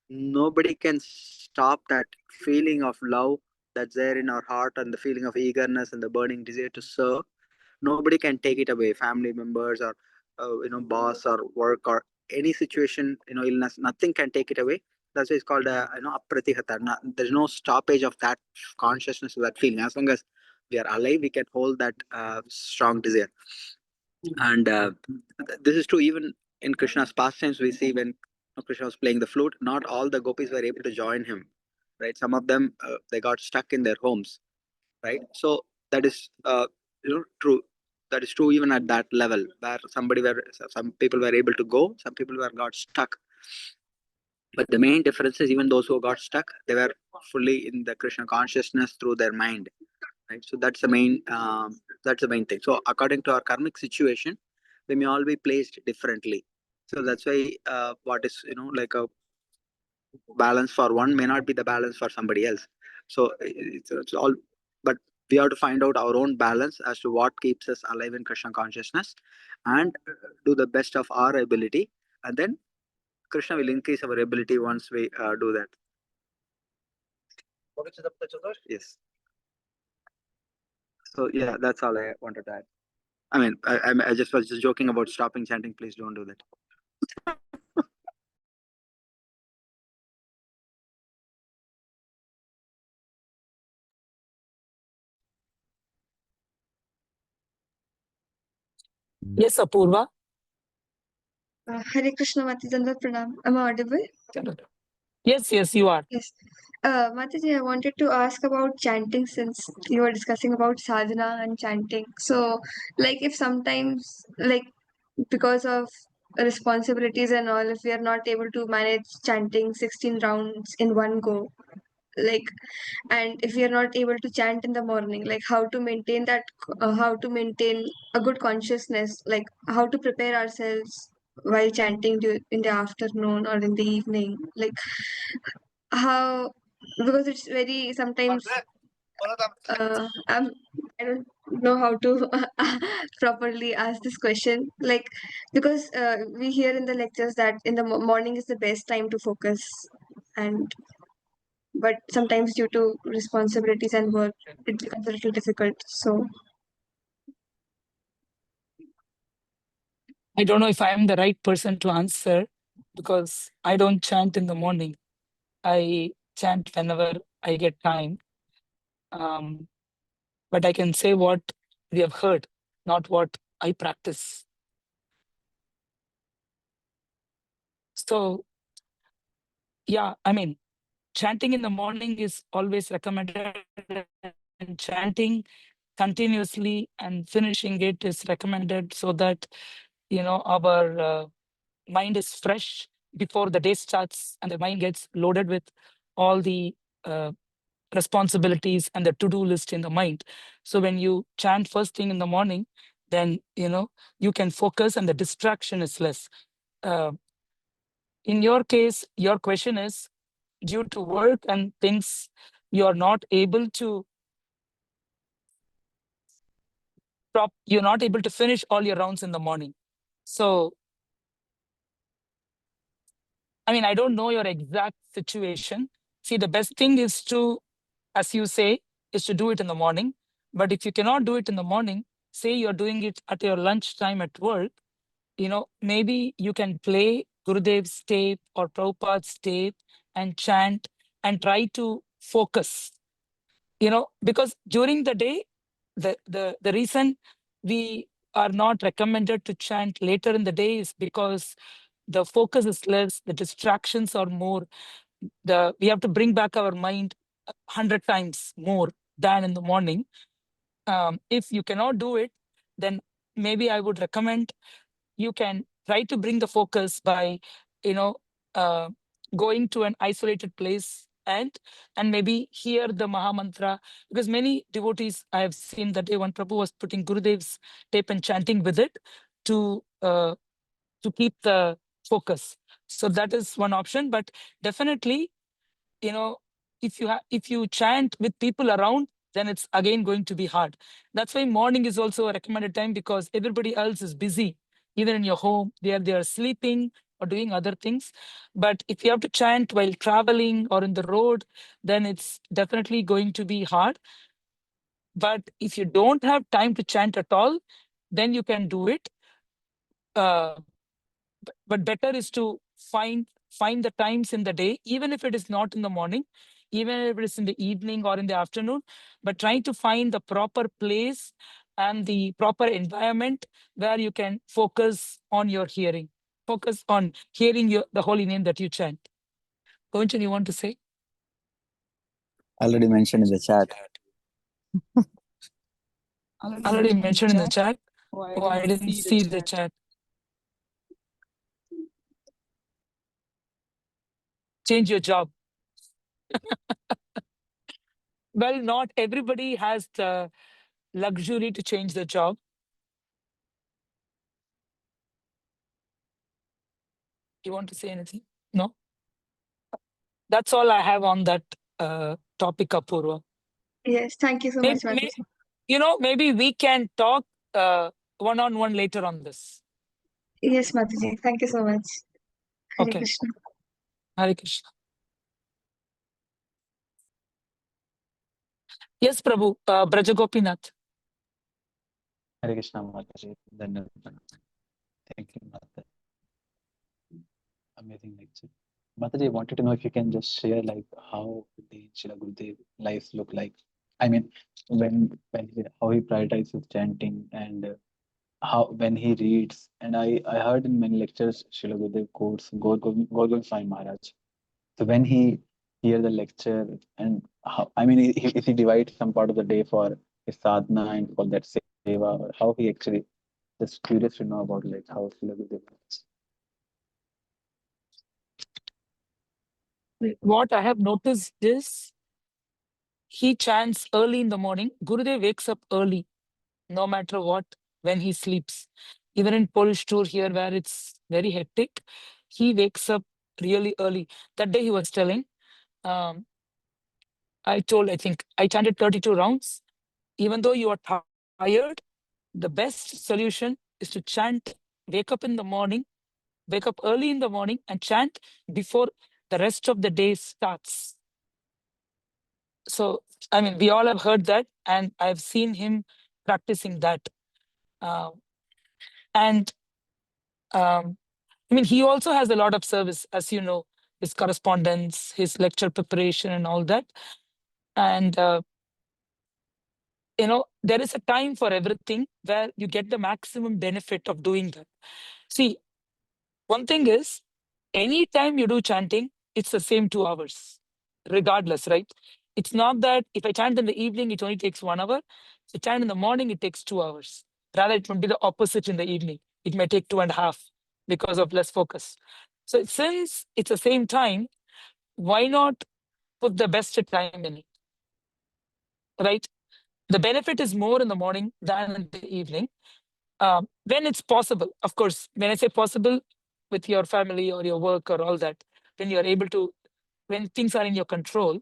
Nobody can stop that feeling of love that's there in our heart, and the feeling of eagerness and the burning desire to serve. Nobody can take it away. Family members or boss or work or any situation, illness, nothing can take it away. That's why it's called apratihata. There's no stoppage of that consciousness or that feeling. As long as we are alive, we can hold that strong desire. And this is true even in Krishna's pastimes. We see when Krishna was playing the flute, not all the gopis were able to join him, right? Some of them they got stuck in their homes, right? So that is true. That is true even at that level, where some people were able to go, some people were got stuck. But the main difference is, even those who got stuck, they were fully in the Krishna consciousness through their mind, right? So that's the main thing. So according to our karmic situation, we may all be placed differently. So that's why what is like a balance for one may not be the balance for somebody else. So it's all, but we have to find out our own balance as to what keeps us alive in Krishna consciousness, and do the best of our ability, and then Krishna will increase our ability once we do that. Yes. So yeah, that's all I wanted to add. I mean, I just was just joking about stopping chanting. Please don't do that. Yes, Apurva. Hare Krishna Mataji, Dandavat Pranam. Am I audible? Yes, you are. Yes. Mataji, I wanted to ask about chanting, since you were discussing about sadhana and chanting. So, like, if sometimes, like, because of responsibilities and all, if we are not able to manage chanting 16 rounds in one go, like, and if we are not able to chant in the morning, like, how to maintain that, how to maintain a good consciousness, like, how to prepare ourselves while chanting in the afternoon or in the evening, like, how, because it's very sometimes I don't know how to properly ask this question, like, because we hear in the lectures that in the morning is the best time to focus, and but sometimes due to responsibilities and work it becomes a little difficult. So I don't know if I am the right person to answer, because I don't chant in the morning. I chant whenever I get time. But I can say what we have heard, not what I practice. So, yeah, I mean, chanting in the morning is always recommended, and chanting continuously and finishing it is recommended, so that, our mind is fresh before the day starts, and the mind gets loaded with all the responsibilities and the to-do list in the mind. So when you chant first thing in the morning, then you can focus and the distraction is less. In your case, your question is due to work and things, you're not able to you're not able to finish all your rounds in the morning. So I don't know your exact situation. See, the best thing is to, as you say, is to do it in the morning. But if you cannot do it in the morning, say you're doing it at your lunchtime at work, maybe you can play Gurudev's tape or Prabhupada's tape and chant and try to focus. Because during the day, the reason we are not recommended to chant later in the day is because the focus is less, the distractions are more. We have to bring back our mind 100 times more than in the morning. If you cannot do it, then maybe I would recommend you can try to bring the focus by, going to an isolated place and maybe hear the Maha Mantra, because many devotees I have seen that day when Prabhu was putting Gurudev's tape and chanting with it to keep the focus. So that is one option. But definitely, if you chant with people around, then it's again going to be hard. That's why morning is also a recommended time, because everybody else is busy. Even in your home, they are sleeping or doing other things. But if you have to chant while traveling or in the road, then it's definitely going to be hard. But if you don't have time to chant at all, then you can do it. But better is to find the times in the day, even if it is not in the morning, even if it is in the evening or in the afternoon, but trying to find the proper place and the proper environment where you can focus on your hearing, focus on hearing the holy name that you chant. Govinda, you want to say? Already mentioned in the chat. Already mentioned in the chat. Oh, I didn't see the chat. Change your job. Well, not everybody has the luxury to change the job. You want to say anything? No? That's all I have on that topic, Apurva. Yes, thank you so much, Mataji. Maybe we can talk one-on-one later on this. Yes, Mataji. Thank you so much. Hare Okay. Krishna. Hare Krishna. Yes, Prabhu. Braja Gopinath. Hare Krishna Mataji. Thank you, Mataji. Amazing lecture. Mataji, I wanted to know if you can just share how the Srila Gurudev lives look like. I mean, how he prioritizes chanting and how when he reads. And I heard in many lectures Srila Gurudev quotes Govinda Swami Maharaj. So when he hear the lecture and how, if he divides some part of the day for his sadhana and for that seva, or how he actually, just curious to know about how Srila Gurudev works. What I have noticed is he chants early in the morning. Gurudev wakes up early, no matter what, when he sleeps. Even in Polish tour here, where it's very hectic, he wakes up really early. That day he was telling, I think I chanted 32 rounds. Even though you are tired, the best solution is to chant, wake up early in the morning and chant before the rest of the day starts. So, we all have heard that, and I've seen him practicing that. He also has a lot of service, as you know, his correspondence, his lecture preparation and all that. And, there is a time for everything where you get the maximum benefit of doing that. See, one thing is, anytime you do chanting, it's the same 2 hours, regardless, right? It's not that if I chant in the evening, it only takes 1 hour. If I chant in the morning, it takes 2 hours. Rather, it might be the opposite in the evening. It may take 2.5 because of less focus. So since it's the same time, why not put the best time in it? right? The benefit is more in the morning than in the evening. When it's possible, of course, when I say possible, with your family or your work or all that, when you're able to, when things are in your control,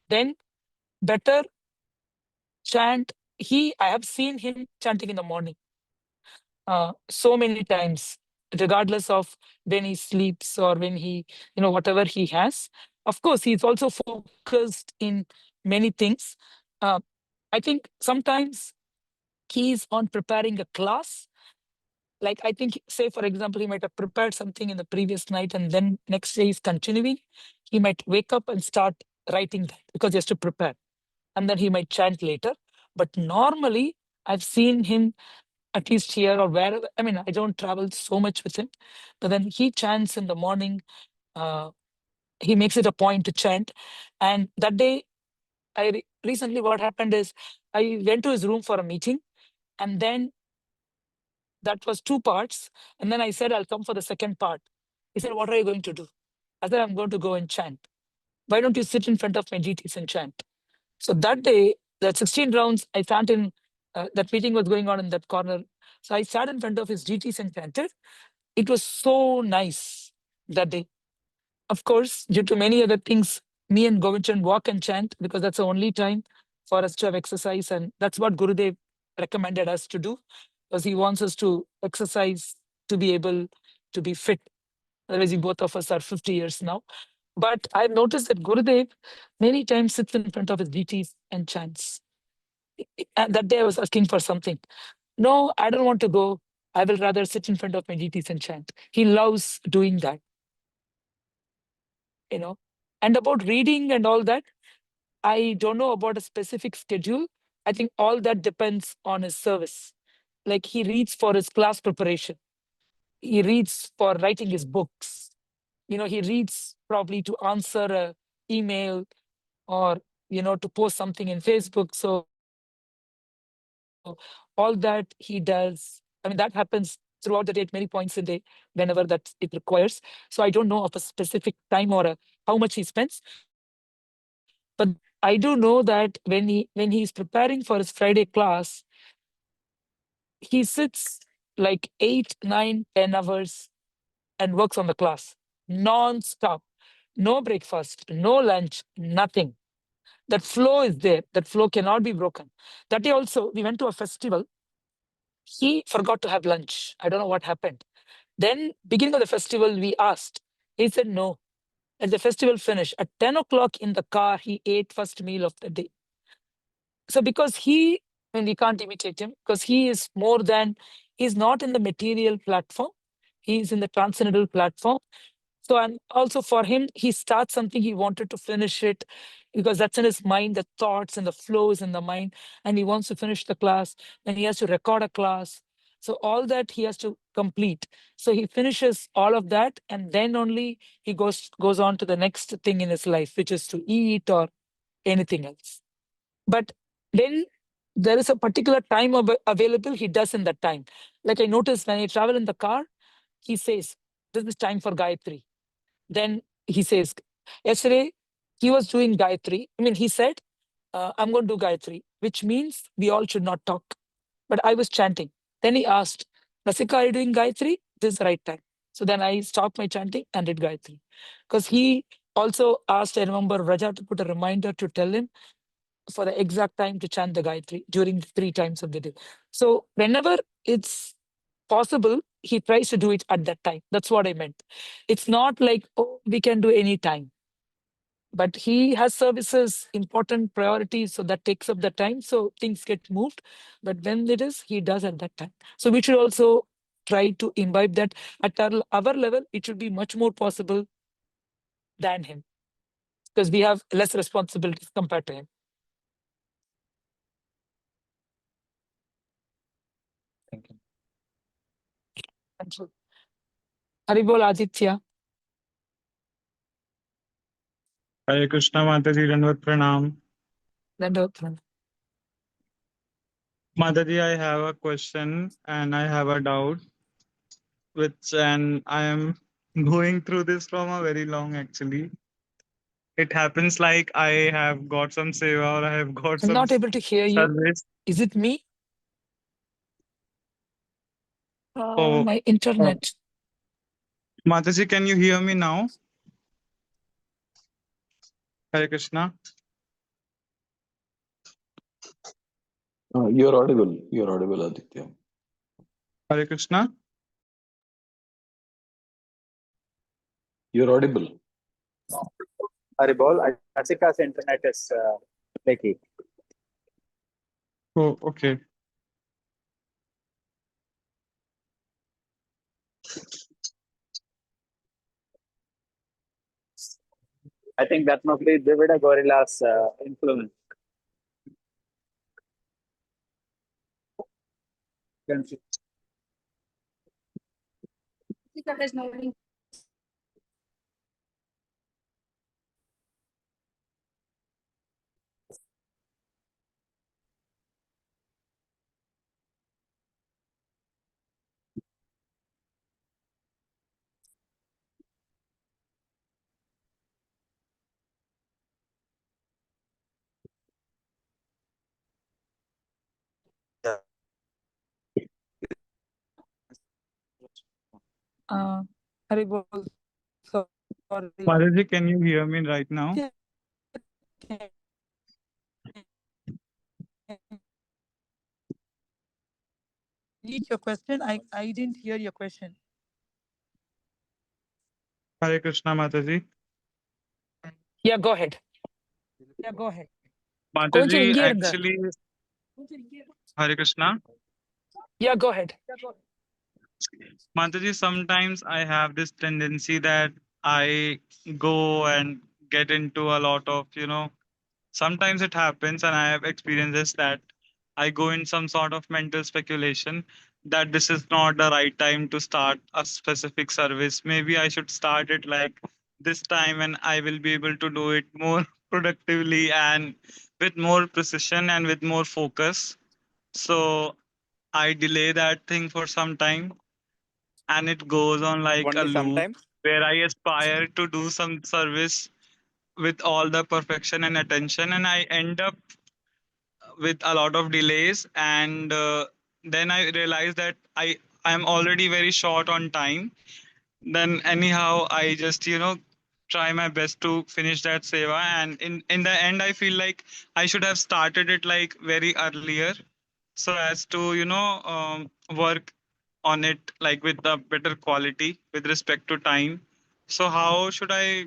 then better chant. I have seen him chanting in the morning so many times, regardless of when he sleeps or when he, whatever he has. Of course, he's also focused in many things. I think sometimes he's on preparing a class. Like, I think, say, for example, he might have prepared something in the previous night and then next day he's continuing. He might wake up and start writing that because he has to prepare. And then he might chant later. But normally, I've seen him at least here or wherever. I mean, I don't travel so much with him, but then he chants in the morning. He makes it a point to chant. And that day, recently what happened is I went to his room for a meeting, and then that was 2 parts. And then I said, I'll come for the second part. He said, what are you going to do? I said, I'm going to go and chant. Why don't you sit in front of my GTs and chant? So that day, that 16 rounds, I sat in, that meeting was going on in that corner. So I sat in front of his GTs and chanted. It was so nice that day. Of course, due to many other things, me and Govinda walk and chant because that's the only time for us to have exercise. And that's what Gurudev recommended us to do, because he wants us to exercise to be able to be fit. Otherwise, both of us are 50 years now. But I've noticed that Gurudev many times sits in front of his GTs and chants. And that day I was asking for something. No, I don't want to go. I will rather sit in front of my GTs and chant. He loves doing that. And about reading and all that, I don't know about a specific schedule. I think all that depends on his service. Like, he reads for his class preparation. He reads for writing his books. He reads probably to answer a email or, to post something in Facebook. So all that he does, I mean, that happens throughout the day at many points in the day, whenever that it requires. So I don't know of a specific time or how much he spends. But I do know that when he's preparing for his Friday class, he sits like 8, 9, 10 hours and works on the class non-stop. No breakfast, no lunch, nothing. That flow is there. That flow cannot be broken. That day also, we went to a festival. He forgot to have lunch. I don't know what happened. Then, beginning of the festival, we asked. He said no. At the festival finish, at 10 o'clock in the car, he ate first meal of the day. So because we can't imitate him, because he's not in the material platform. He's in the transcendental platform. So, and also for him, he starts something, he wanted to finish it because that's in his mind, the thoughts and the flows in the mind, and he wants to finish the class, and he has to record a class. So all that he has to complete. So he finishes all of that, and then only he goes on to the next thing in his life, which is to eat or anything else. But then there is a particular time available, he does in that time. Like, I noticed when I travel in the car, he says, this is time for Gayatri. Then he says, yesterday he was doing Gayatri. I mean, he said, I'm going to do Gayatri, which means we all should not talk. But I was chanting. Then he asked, Rasika, are you doing Gayatri? This is the right time. So then I stopped my chanting and did Gayatri. Because he also asked, I remember, Raja to put a reminder to tell him for the exact time to chant the Gayatri during the 3 times of the day. So whenever it's possible, he tries to do it at that time. That's what I meant. It's not like, oh, we can do any time. But he has services, important priorities, so that takes up the time. So things get moved. But when it is, he does at that time. So we should also try to imbibe that. At our level, it should be much more possible than him, because we have less responsibilities compared to him. Thank you. Thank you. Haribol Aditya. Hare Krishna Mataji, Dandavat Pranam. Dandavat Pranam. Mataji, I have a question and I have a doubt, and I am going through this from a very long actually. it happens like I have got some seva or I have got I'm some not able to hear you. service. Is it me? Oh, My internet. Mataji, can you hear me now? Hare Krishna. You're audible. You're audible, Aditya. Hare Krishna. You're audible. Haribol, Asika's internet is flaky. Oh, okay. I think that must be Divida Gorilla's influence. Haribol, sorry. Mataji, can you hear me right now? Read your question. I didn't hear your question. Hare Krishna, Mataji. Yeah, go ahead. Mataji, Konja actually, Hare Krishna. Yeah, go ahead. Mataji, sometimes I have this tendency that I go and get into a lot of, sometimes it happens, and I have experiences that I go in some sort of mental speculation that this is not the right time to start a specific service. Maybe I should start it like this time, and I will be able to do it more productively and with more precision and with more focus. So I delay that thing for some time, and it goes on like a Only loop sometimes. where I aspire to do some service with all the perfection and attention, and I end up with a lot of delays. And then I realize that I'm already very short on time. Then anyhow, I just try my best to finish that seva, and in the end, I feel like I should have started it like very earlier, so as to work on it like with a better quality with respect to time. So how should I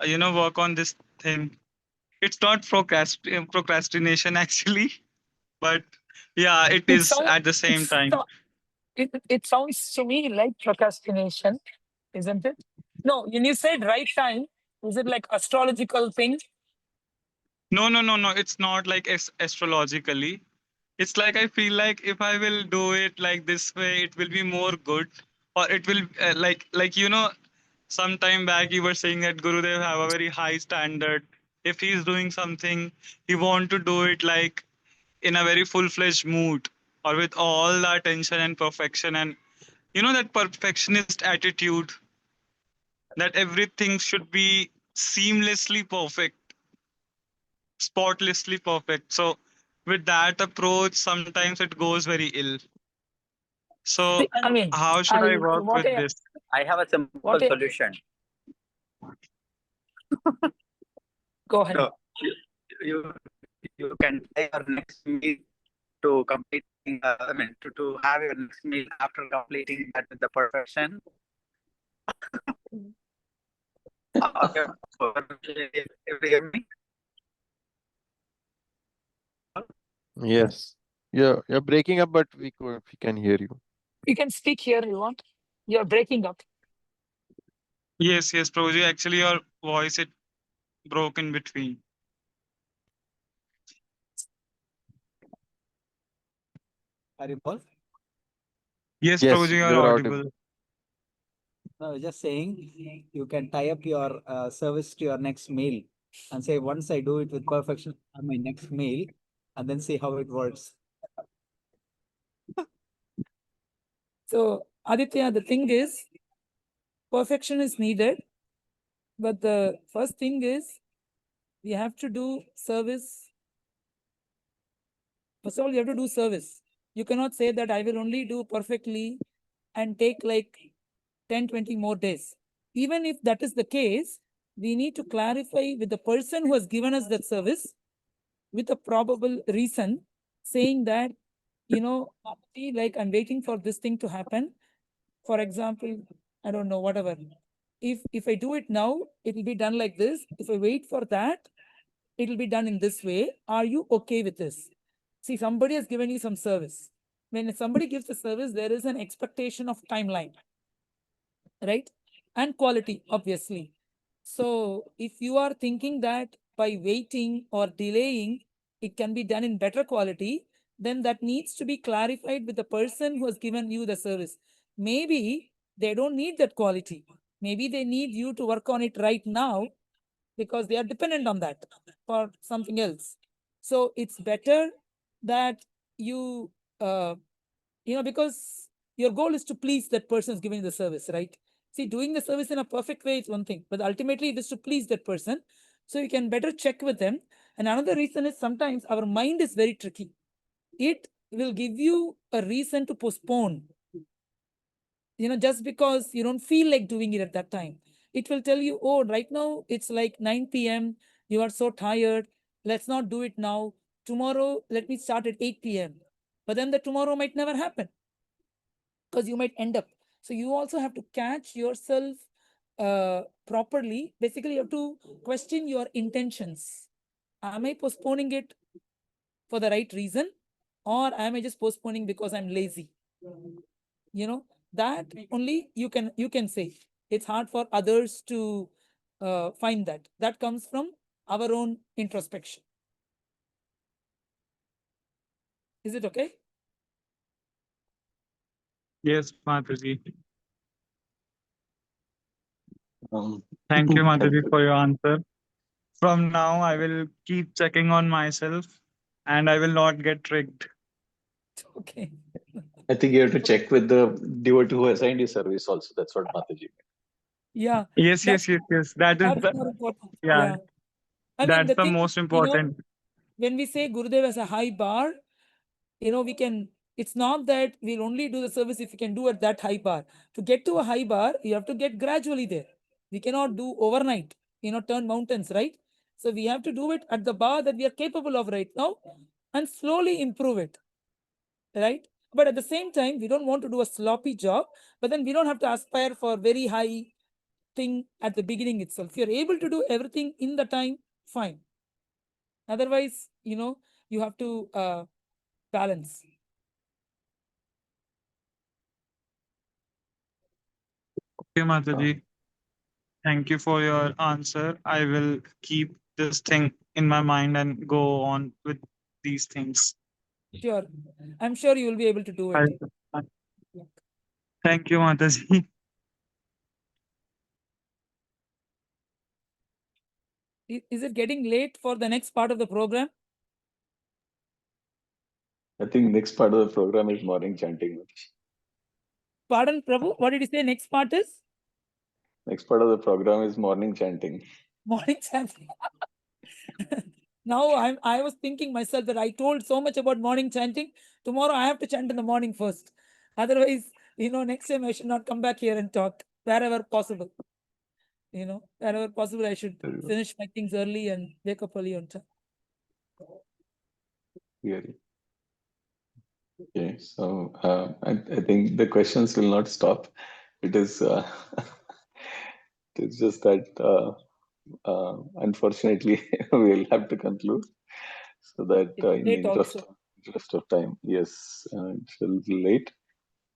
work on this thing? It's not procrastination actually, but yeah, it It is sounds at the same time. it sounds to me like procrastination, isn't it? No, when you said right time, is it like astrological thing? No, it's not like astrologically. It's like I feel like if I will do it like this way, it will be more good, or it will some time back you were saying that Gurudev have a very high standard. If he's doing something, he want to do it like in a very full-fledged mood, or with all the attention and perfection, and that perfectionist attitude that everything should be seamlessly perfect, spotlessly perfect. So with that approach, sometimes it goes very ill. So I mean, how should I work what with this? I have a simple What I- solution. go ahead. So you can try your next meal to completing. To have your next meal after completing that with the perfection. Okay. If you hear me? Yes. You're breaking up, but we can hear you. You can speak here you want. You're breaking up. Yes, Prabhuji. Actually, your voice it broke in between. Haribol? Yes, Yes, Prabhuji, you are you're audible. audible. No, I was just saying you can tie up your service to your next meal and say, once I do it with perfection on my next meal, and then see how it works. So, Aditya, the thing is, perfection is needed, But the first thing is, we have to do service. First of all, you have to do service. You cannot say that I will only do perfectly and take like 10, 20 more days. Even if that is the case, we need to clarify with the person who has given us that service with a probable reason, saying that, like I'm waiting for this thing to happen. For example, I don't know, whatever. If I do it now, it will be done like this. If I wait for that, it will be done in this way. Are you okay with this? See, somebody has given you some service. When somebody gives a service, there is an expectation of timeline, right? And quality, obviously. So if you are thinking that by waiting or delaying, it can be done in better quality, then that needs to be clarified with the person who has given you the service. Maybe they don't need that quality. Maybe they need you to work on it right now because they are dependent on that for something else. So it's better that you, because your goal is to please that person who's giving the service, right? See, doing the service in a perfect way is one thing, but ultimately it is to please that person. So you can better check with them. And another reason is sometimes our mind is very tricky. It will give you a reason to postpone, just because you don't feel like doing it at that time. It will tell you, oh, right now it's like 9 p.m. You are so tired. Let's not do it now. Tomorrow, let me start at 8 p.m. But then the tomorrow might never happen because you might end up. So you also have to catch yourself properly. Basically, you have to question your intentions. Am I postponing it for the right reason? Or am I just postponing because I'm lazy? That only you can say. It's hard for others to find that. That comes from our own introspection. Is it okay? Yes, Mataji. Um, Thank you, Mataji, for your answer. From now, I will keep checking on myself and I will not get tricked. Okay. I think you have to check with the devotee who assigned you service also. That's what Mataji meant. Yeah. Yes. That is That's the, more important. yeah, I mean, that's the the thing most is, important. when we say Gurudev has a high bar, it's not that we'll only do the service if you can do at that high bar. To get to a high bar, you have to get gradually there. We cannot do overnight, turn mountains, right? So we have to do it at the bar that we are capable of right now and slowly improve it, right? But at the same time, we don't want to do a sloppy job, but then we don't have to aspire for very high thing at the beginning itself. If you're able to do everything in the time, fine. Otherwise, you have to balance. Okay, Mataji. Thank you for your answer. I will keep this thing in my mind and go on with these things. Sure. I'm sure you will be able to do it. Thank you, Mataji. Is it getting late for the next part of the program? I think next part of the program is morning chanting. Pardon, Prabhu? What did you say? Next part is? Next part of the program is morning chanting. Morning chanting. Now I was thinking myself that I told so much about morning chanting. Tomorrow I have to chant in the morning first. Otherwise, next time I should not come back here and talk wherever possible. Wherever possible, I should finish my things early and wake up early on time. Really. Okay, so I think the questions will not stop. It is it's just that unfortunately we'll have to conclude so that in the interest of time, yes, it's a little late.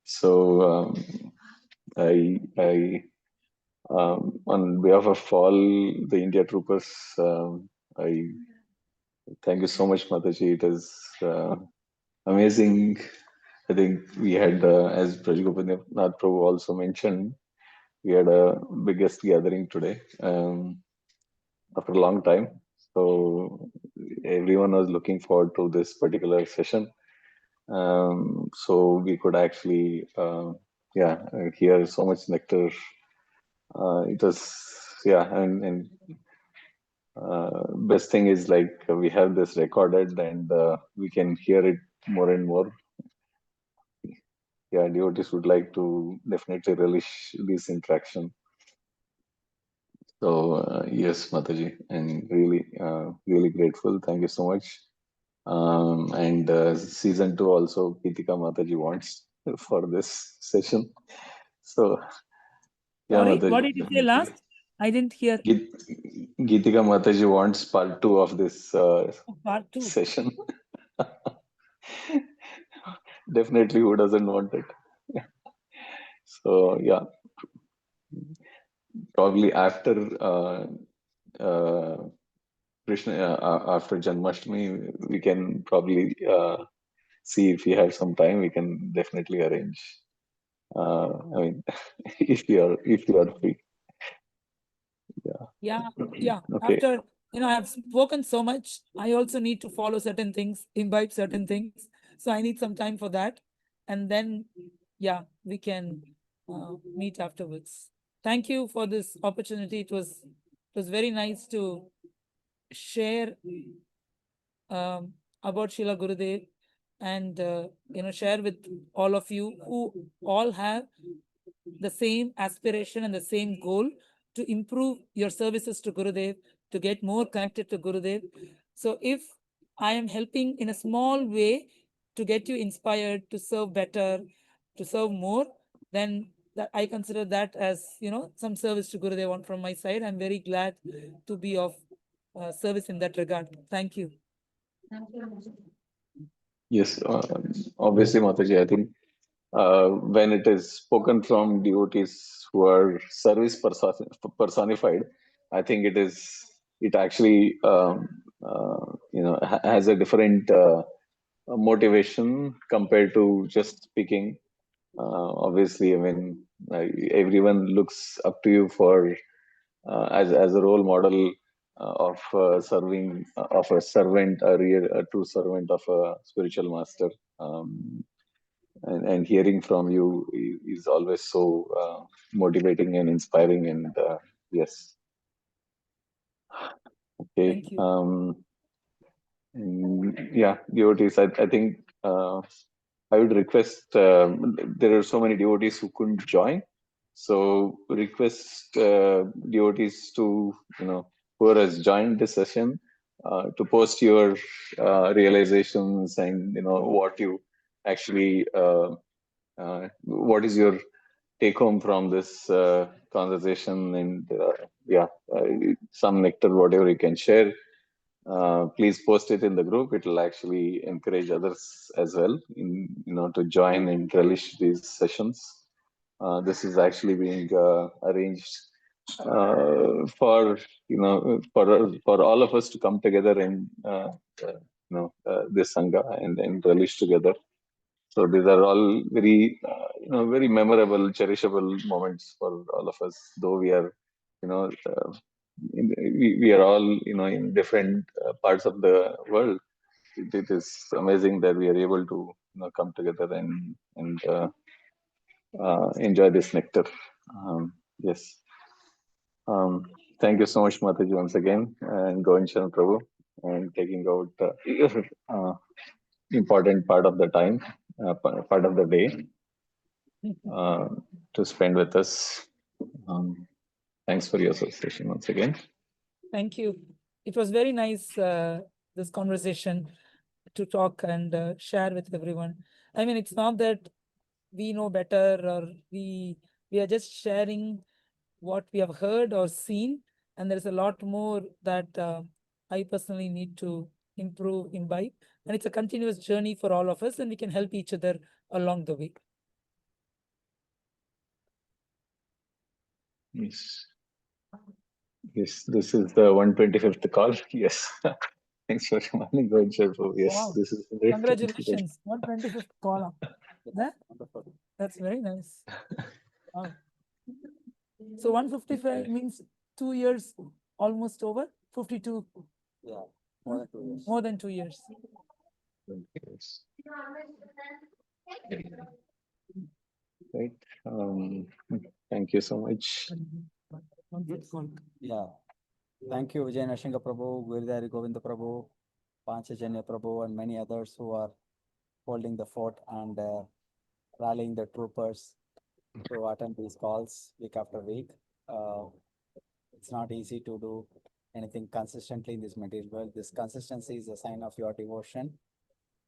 So I on behalf of all the India troopers, I thank you so much, Mataji. It is amazing. I think we had, as Prabhu also mentioned, we had a biggest gathering today after a long time. So everyone was looking forward to this particular session. So we could actually, hear so much nectar. It was yeah, and best thing is like we have this recorded and we can hear it more and more. Yeah, devotees would like to definitely relish this interaction. So yes, Mataji, and really, really grateful. Thank you so much. And season 2 also, Geetika Mataji wants for this session. So yeah, Sorry, Mataji. what did you say last? I didn't hear. Geetika Mataji wants part 2 of this Part 2 session. Definitely, who doesn't want it? So yeah, probably after Krishna, after Janmashtami, we can probably see if we have some time. We can definitely arrange. I mean, if you are free. Yeah. Okay. After, I have spoken so much. I also need to follow certain things, imbibe certain things. So I need some time for that. And then, yeah, we can meet afterwards. Thank you for this opportunity. It was very nice to share about Srila Gurudev and, share with all of you who all have the same aspiration and the same goal to improve your services to Gurudev, to get more connected to Gurudev. So if I am helping in a small way to get you inspired to serve better, to serve more, then that I consider that as, some service to Gurudev from my side. I'm very glad to be of service in that regard. Thank you. Yes, obviously, Mataji, I think when it is spoken from devotees who are service personified, I think it actually has a different motivation compared to just speaking. Obviously, I mean, everyone looks up to you for as a role model of serving of a servant, a true servant of a spiritual master. And hearing from you is always so motivating and inspiring. And yes, okay. Thank you. Yeah, devotees. I think I would request. There are so many devotees who couldn't join, so request devotees to who has joined this session to post your realizations and what you actually what is your take home from this conversation, and some nectar, whatever you can share. Please post it in the group. It will actually encourage others as well to join and relish these sessions. This is actually being arranged for for all of us to come together and this sangha and relish together. So these are all very very memorable, cherishable moments for all of us. Though we are we are all in different parts of the world. It is amazing that we are able to come together and enjoy this nectar. Yes. Thank you so much, Mataji, once again, and Govinda Prabhu, and taking out important part of the time, part of the day to spend with us. Thanks for your association once again. Thank you. It was very nice, this conversation, to talk and share with everyone. I mean, it's not that we know better or we are just sharing what we have heard or seen, and there's a lot more that I personally need to improve, imbibe, and it's a continuous journey for all of us, and we can help each other along the way. Yes. Yes, this is the 125th call. Yes. Thanks for reminding, Govinda. Yes, Wow. this is great. Congratulations, 125th call. That's very nice. Wow. So 155 means 2 years almost over. 52. Yeah, more than 2 years. More than 2 years. Right. Thank you so much. Yeah. Thank you, Vijay Nashinga Prabhu, Gurudev Govinda Prabhu, Panchajanya Prabhu, and many others who are holding the fort and rallying the troopers to attend these calls week after week. It's not easy to do anything consistently in this material world. This consistency is a sign of your devotion.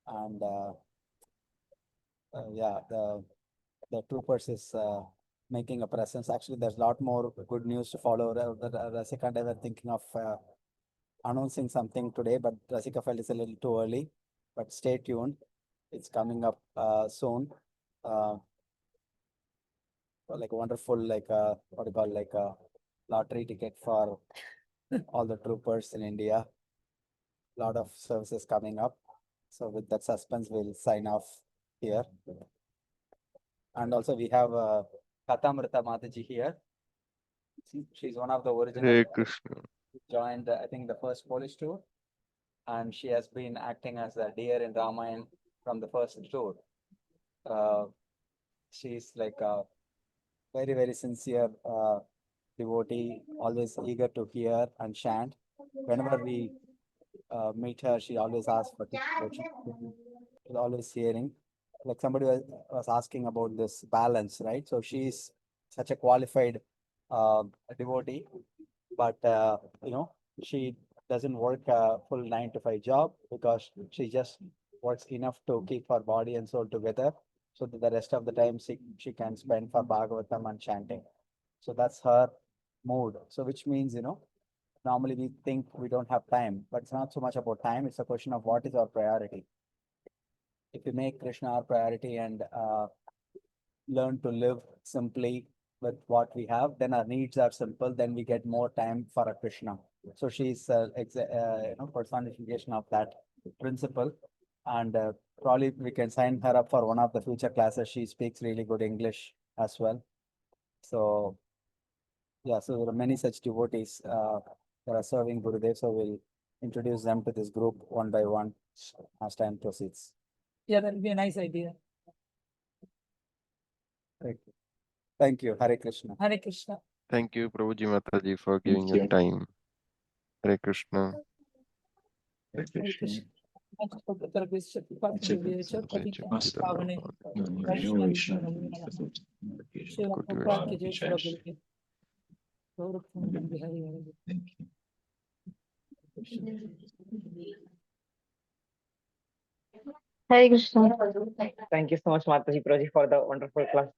And yeah, the troopers is making a presence. Actually, there's a lot more good news to follow. Rasika and I were thinking of announcing something today, but Rasika felt it's a little too early. But stay tuned. It's coming up soon. Like a wonderful, like what do you call, like a lottery ticket for all the troopers in India. Lot of services coming up. So with that suspense, we'll sign off here. And also we have Kathamrita Mataji here. She's one of the original. Hare Krishna. Joined, I think, the first Polish tour, and she has been acting as a deer in Ramayan from the first tour. She's like a very, very sincere devotee, always eager to hear and chant. Whenever we meet her, she always asks for devotion. She's always hearing. Like somebody was asking about this balance, right? So she's such a qualified devotee, but you know, she doesn't work a full 9 to 5 job because she just works enough to keep her body and soul together, so that the rest of the time she can spend for Bhagavatam and chanting. So that's her mood. So which means, you know, normally we think we don't have time, but it's not so much about time. It's a question of what is our priority. If we make Krishna our priority and learn to live simply with what we have, then our needs are simple. Then we get more time for a Krishna. So she's you know, personification of that principle. And probably we can sign her up for one of the future classes. She speaks really good English as well. So yeah, so there are many such devotees that are serving Gurudev. So we'll introduce them to this group one by one as time proceeds. Yeah, that will be a nice idea. Thank you. Hare Krishna. Hare Krishna. Thank you, Prabhuji Mataji, for giving you. your time. Hare Krishna. Hare Krishna. Hare Krishna. Thank you so much, Mataji Prabhuji, for the wonderful class.